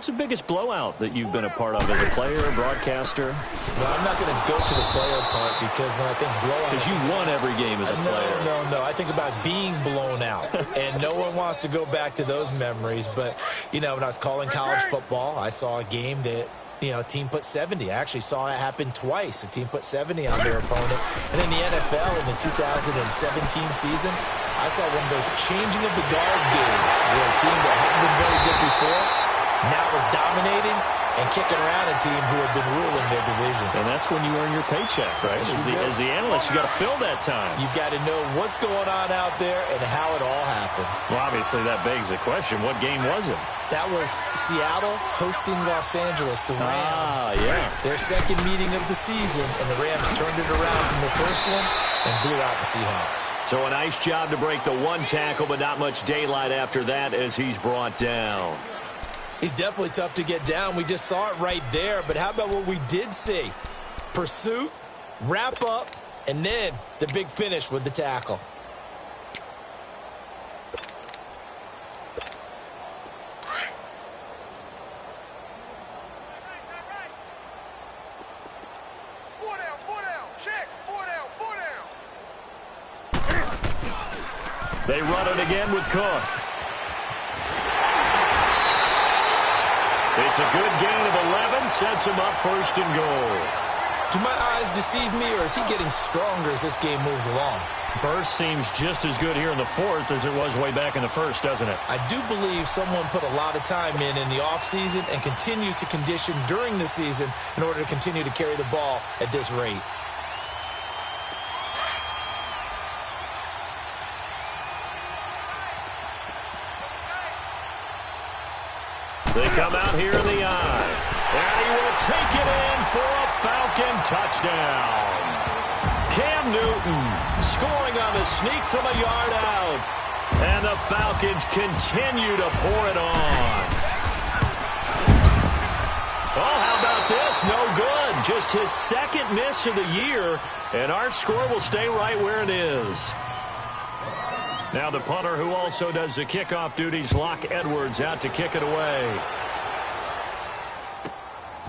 the biggest blowout that you've been a part of as a player, broadcaster? Well, I'm not going to go to the player part because when I think blowout... Because you won every game as a player. No. I think about being blown out. And no one wants to go back to those memories. But, you know, when I was calling college football, I saw a game that, you know, a team put 70. I actually saw it happen twice. A team put 70 on their opponent. And in the NFL in the 2017 season, I saw one of those changing of the guard games where a team that hadn't been very good before now was dominating and kicking around a team who had been ruling their division. And that's when you earn your paycheck, right? As the analyst, you got to fill that time. You've got to know what's going on out there and how it all happened. Well, obviously, that begs the question, what game was it? That was Seattle hosting Los Angeles, the Rams. Yeah. Their second meeting of the season, and the Rams turned it around from the first one and blew out the Seahawks. So a nice job to break the one tackle, but not much daylight after that as he's brought down. He's definitely tough to get down. We just saw it right there. But how about what we did see? Pursuit, wrap up, and then the big finish with the tackle. Four down, check, four down. They run it again with Cook. It's a good gain of 11, sets him up first and goal. Do my eyes deceive me, or is he getting stronger as this game moves along? Burst seems just as good here in the fourth as it was way back in the first, doesn't it? I do believe someone put a lot of time in the offseason and continues to condition during the season in order to continue to carry the ball at this rate. They come out here in the eye. And he will take it in for a Falcon touchdown. Cam Newton scoring on the sneak from a yard out. And the Falcons continue to pour it on. Oh, how about this? No good. Just his second miss of the year. And our score will stay right where it is. Now the punter who also does the kickoff duties, Locke Edwards, out to kick it away.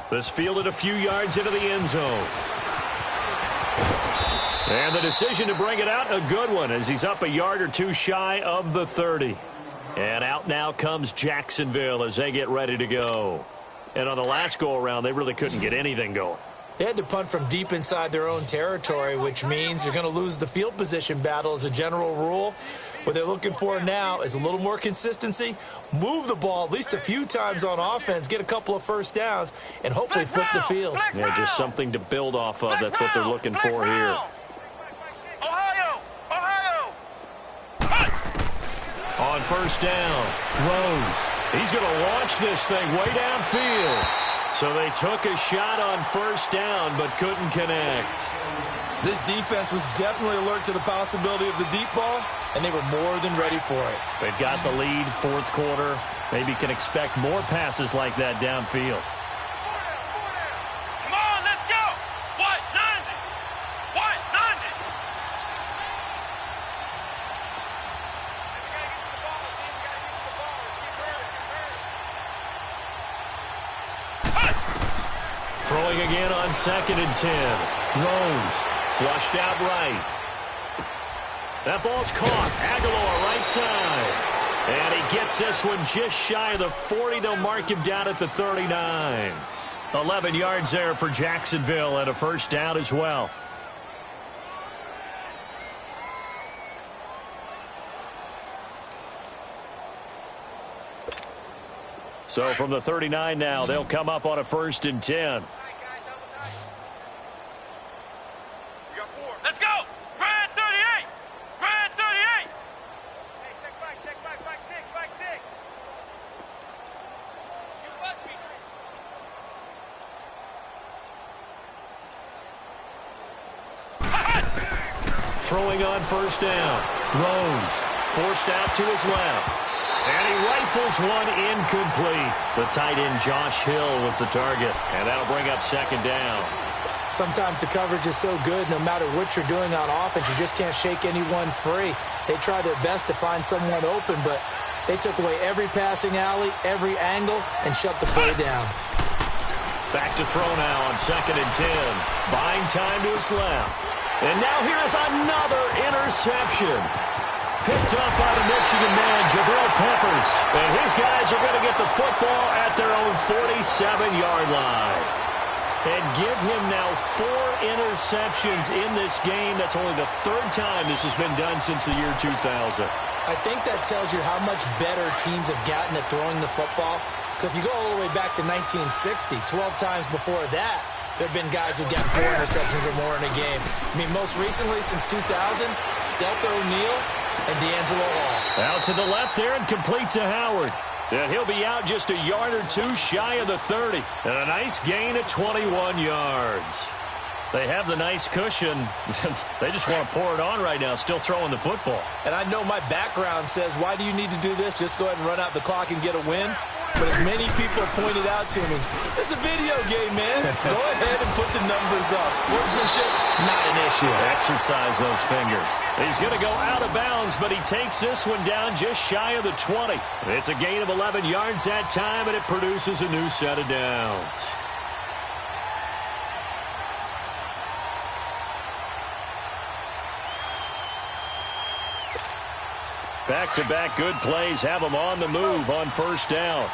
This fielded a few yards into the end zone. And the decision to bring it out, a good one, as he's up a yard or two shy of the 30. And out now comes Jacksonville as they get ready to go. And on the last go-around, they really couldn't get anything going. They had to punt from deep inside their own territory, which means you're going to lose the field position battle as a general rule. What they're looking for now is a little more consistency, move the ball at least a few times on offense, get a couple of first downs, and hopefully flip the field. Yeah, just something to build off of. That's what they're looking for here. Ohio! On first down, Rose. He's going to launch this thing way downfield. So they took a shot on first down but couldn't connect. This defense was definitely alert to the possibility of the deep ball, and they were more than ready for it. They've got the lead, fourth quarter. Maybe can expect more passes like that downfield. Come on, let's go. What? 90. What? 90. Throwing again on 2nd and 10. Rose flushed out right. That ball's caught. Aguilar right side. And he gets this one just shy of the 40. They'll mark him down at the 39. 11 yards there for Jacksonville and a first down as well. So from the 39 now, they'll come up on a 1st and 10. Let's go! Red 38! Red 38! Hey, check back 6, back 6. You what, Petrie? Throwing on 1st down. Rose forced out to his left. And he rifles one incomplete. The tight end Josh Hill was the target. And that'll bring up 2nd down. Sometimes the coverage is so good, no matter what you're doing on offense, you just can't shake anyone free. They try their best to find someone open, but they took away every passing alley, every angle, and shut the play down. Back to throw now on 2nd and 10. Buying time to his left. And now here's another interception. Picked up by the Michigan man, Jabril Peppers. And his guys are going to get the football at their own 47-yard line. And give him now 4 interceptions in this game. That's only the 3rd time this has been done since the year 2000. I think that tells you how much better teams have gotten at throwing the football. Because if you go all the way back to 1960, 12 times before that, there have been guys who got 4 interceptions or more in a game. I mean, most recently, since 2000, Delta O'Neal and D'Angelo Hall. Out to the left there and complete to Howard. And he'll be out just a yard or 2 shy of the 30. And a nice gain at 21 yards. They have the nice cushion. They just want to pour it on right now, still throwing the football. And I know my background says, why do you need to do this? Just go ahead and run out the clock and get a win. But as many people pointed out to me, it's a video game, man. Go ahead and put the numbers up. Sportsmanship, not an issue. Exercise those fingers. He's going to go out of bounds, but he takes this one down just shy of the 20. It's a gain of 11 yards that time, and it produces a new set of downs. Back-to-back good plays have them on the move on 1st down.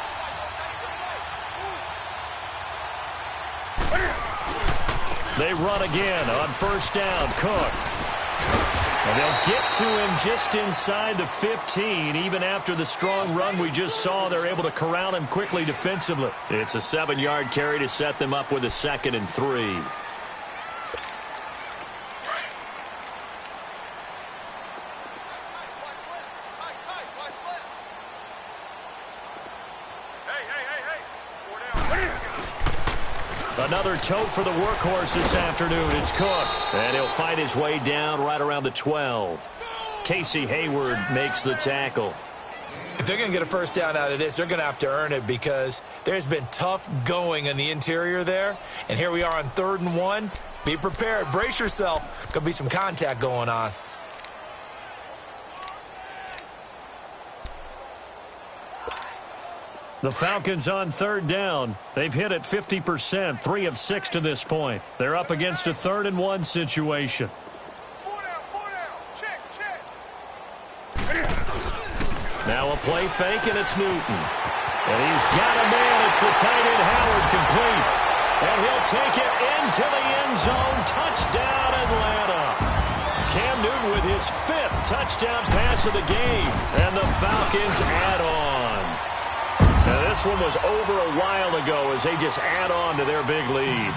They run again on 1st down. Cook. And they'll get to him just inside the 15. Even after the strong run we just saw, they're able to corral him quickly defensively. It's a 7-yard carry to set them up with a 2nd and 3. Another tote for the workhorse this afternoon. It's Cook. And he'll fight his way down right around the 12. Casey Hayward makes the tackle. If they're going to get a 1st down out of this, they're going to have to earn it because there's been tough going in the interior there. And here we are on 3rd and 1. Be prepared. Brace yourself. Could be some contact going on. The Falcons on 3rd down. They've hit it 50%, 3 of 6 to this point. They're up against a 3rd and 1 situation. 4 down. Check. Now a play fake, and it's Newton. And he's got a man. It's the tight end Howard complete. And he'll take it into the end zone. Touchdown, Atlanta. Cam Newton with his 5th touchdown pass of the game. And the Falcons add on. Now, this one was over a while ago as they just add on to their big lead.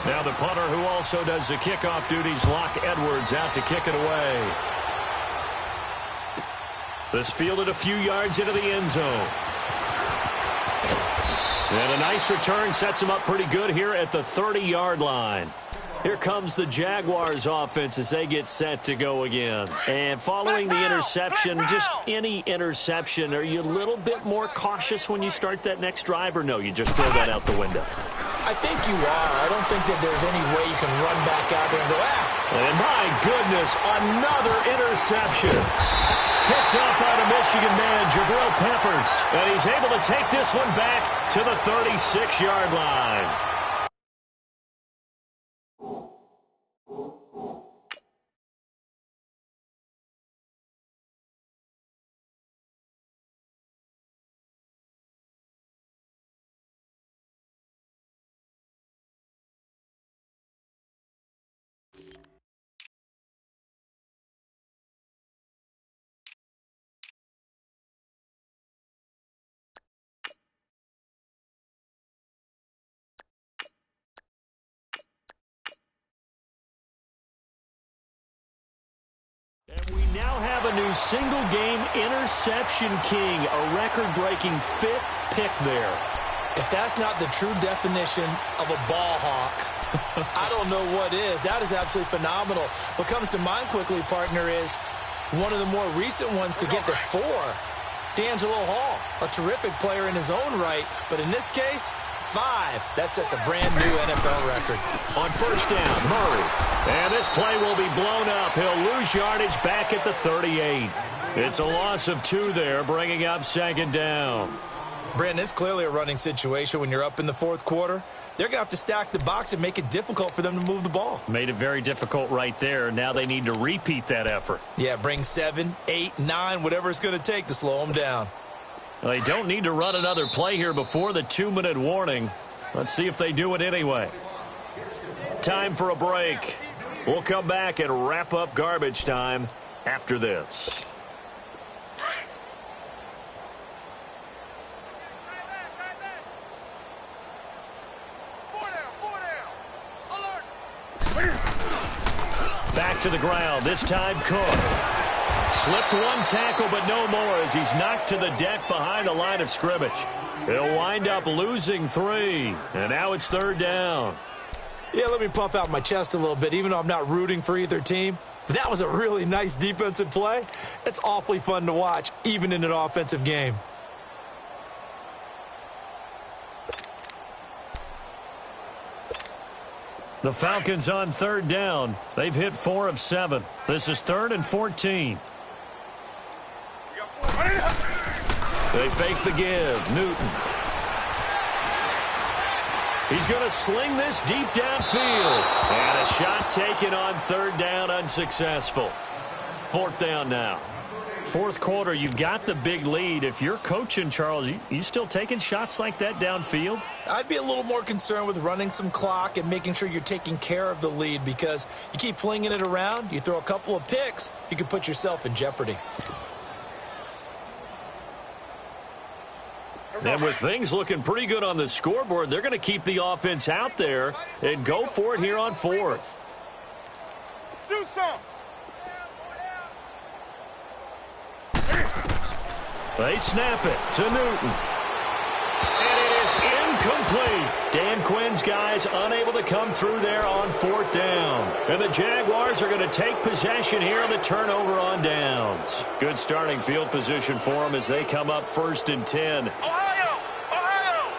Now the punter who also does the kickoff duties, Locke Edwards, out to kick it away. This fielded a few yards into the end zone. And a nice return sets him up pretty good here at the 30-yard line. Here comes the Jaguars offense as they get set to go again. And following the interception, just any interception, are you a little bit more cautious when you start that next drive, or no, you just throw that out the window? I think you are. I don't think that there's any way you can run back out there and go, And my goodness, another interception. Picked up by the Michigan man, Jabril Peppers. And he's able to take this one back to the 36-yard line. And we now have a new single-game interception king, a record-breaking 5th pick there. If that's not the true definition of a ball hawk, I don't know what is. That is absolutely phenomenal. What comes to mind quickly, partner, is one of the more recent ones to get to 4. D'Angelo Hall, a terrific player in his own right, but in this case, 5. That sets a brand-new NFL record. On first down, Murray. And this play will be blown up. He'll lose yardage back at the 38. It's a loss of 2 there, bringing up second down. Brandon, it's clearly a running situation when you're up in the 4th quarter. They're going to have to stack the box and make it difficult for them to move the ball. Made it very difficult right there. Now they need to repeat that effort. Yeah, bring 7, 8, 9, whatever it's going to take to slow them down. Well, they don't need to run another play here before the 2-minute warning. Let's see if they do it anyway. Time for a break. We'll come back and wrap up garbage time after this. Back to the ground, this time Cook. Slipped one tackle, but no more as he's knocked to the deck behind the line of scrimmage. He'll wind up losing 3, and now it's 3rd down. Yeah, let me puff out my chest a little bit, even though I'm not rooting for either team. But that was a really nice defensive play. It's awfully fun to watch, even in an offensive game. The Falcons on 3rd down. They've hit 4 of 7. This is 3rd and 14. They fake the give. Newton. He's going to sling this deep downfield. And a shot taken on 3rd down, unsuccessful. 4th down now. 4th quarter, you've got the big lead. If you're coaching, Charles, you still taking shots like that downfield? I'd be a little more concerned with running some clock and making sure you're taking care of the lead, because you keep flinging it around, you throw a couple of picks, you can put yourself in jeopardy. And with things looking pretty good on the scoreboard, they're going to keep the offense out there and go for it here on 4th. Do something. They snap it to Newton. And it is incomplete. Dan Quinn's guys unable to come through there on 4th down. And the Jaguars are going to take possession here on the turnover on downs. Good starting field position for them as they come up 1st and 10. Ohio! Ohio!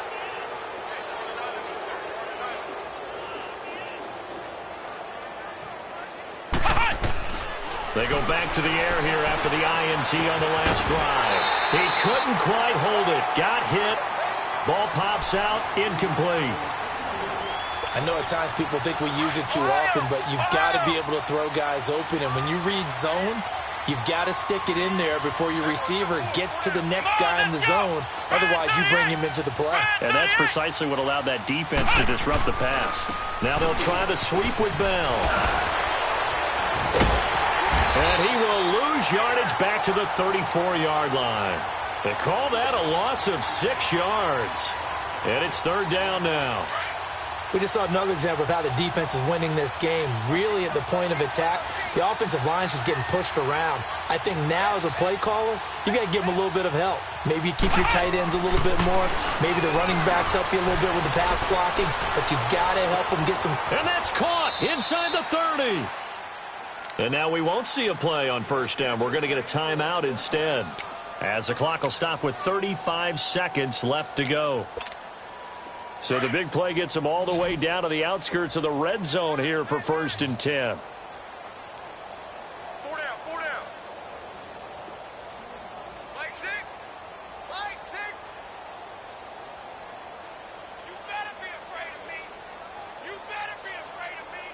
They go back to the air here after the INT on the last drive. He couldn't quite hold it. Got hit. Ball pops out. Incomplete. I know at times people think we use it too often, but you've got to be able to throw guys open. And when you read zone, you've got to stick it in there before your receiver gets to the next guy in the zone. Otherwise, you bring him into the play. And that's precisely what allowed that defense to disrupt the pass. Now they'll try the sweep with Bell. And he will lose yardage back to the 34-yard line. They call that a loss of 6 yards. And it's 3rd down now. We just saw another example of how the defense is winning this game. Really at the point of attack, the offensive line is just getting pushed around. I think now as a play caller, you got to give them a little bit of help. Maybe you keep your tight ends a little bit more. Maybe the running backs help you a little bit with the pass blocking. But you've got to help them get some. And that's caught inside the 30. And now we won't see a play on first down. We're going to get a timeout instead, as the clock will stop with 35 seconds left to go. So the big play gets them all the way down to the outskirts of the red zone here for 1st and 10. 4 down, 4 down. Mike 6. Mike 6. You better be afraid of me. You better be afraid of me.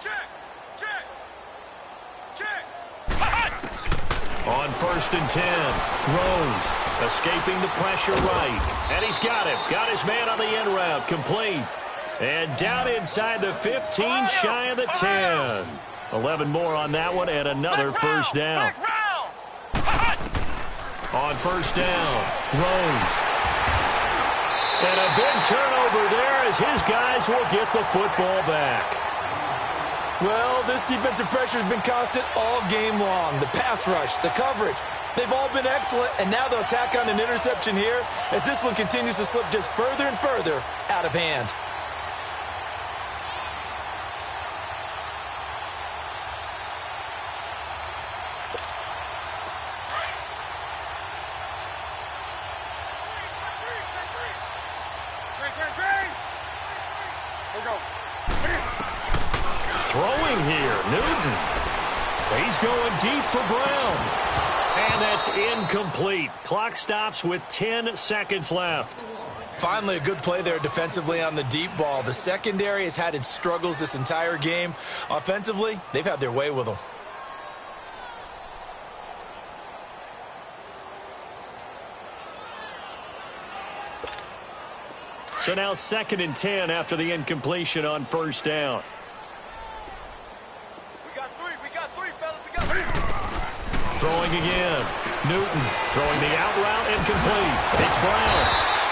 Check. Check. Check. On 1st and 10, Rose escaping the pressure right. And he's got him. Got his man on the end route. Complete. And down inside the 15, shy of the 10. 11 more on that one, and another first down. On first down, Rose. And a big turnover there as his guys will get the football back. Well, this defensive pressure has been constant all game long. The pass rush, the coverage, they've all been excellent, and now they'll tack on an interception here as this one continues to slip just further and further out of hand. Here we go. Throwing here, Newton. He's going deep for Brown. And that's incomplete. Clock stops with 10 seconds left. Finally, a good play there defensively on the deep ball. The secondary has had its struggles this entire game. Offensively, they've had their way with them. So now 2nd and 10 after the incompletion on first down. We got three, fellas. We got three. Throwing again. Newton throwing the out route incomplete. It's Brown.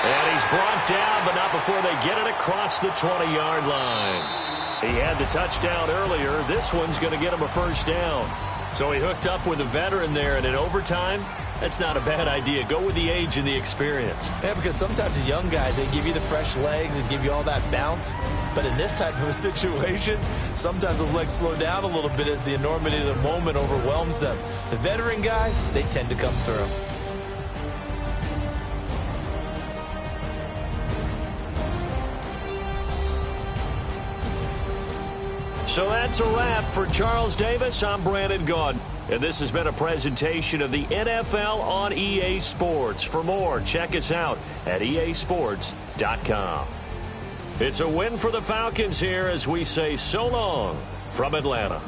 And he's brought down, but not before they get it across the 20-yard line. He had the touchdown earlier. This one's going to get him a first down. So he hooked up with a veteran there, and in overtime, that's not a bad idea. Go with the age and the experience. Yeah, because sometimes the young guys, they give you the fresh legs and give you all that bounce. But in this type of a situation, sometimes those legs slow down a little bit as the enormity of the moment overwhelms them. The veteran guys, they tend to come through. So that's a wrap for Charles Davis. I'm Brandon Gaudin. And this has been a presentation of the NFL on EA Sports. For more, check us out at easports.com. It's a win for the Falcons here as we say so long from Atlanta.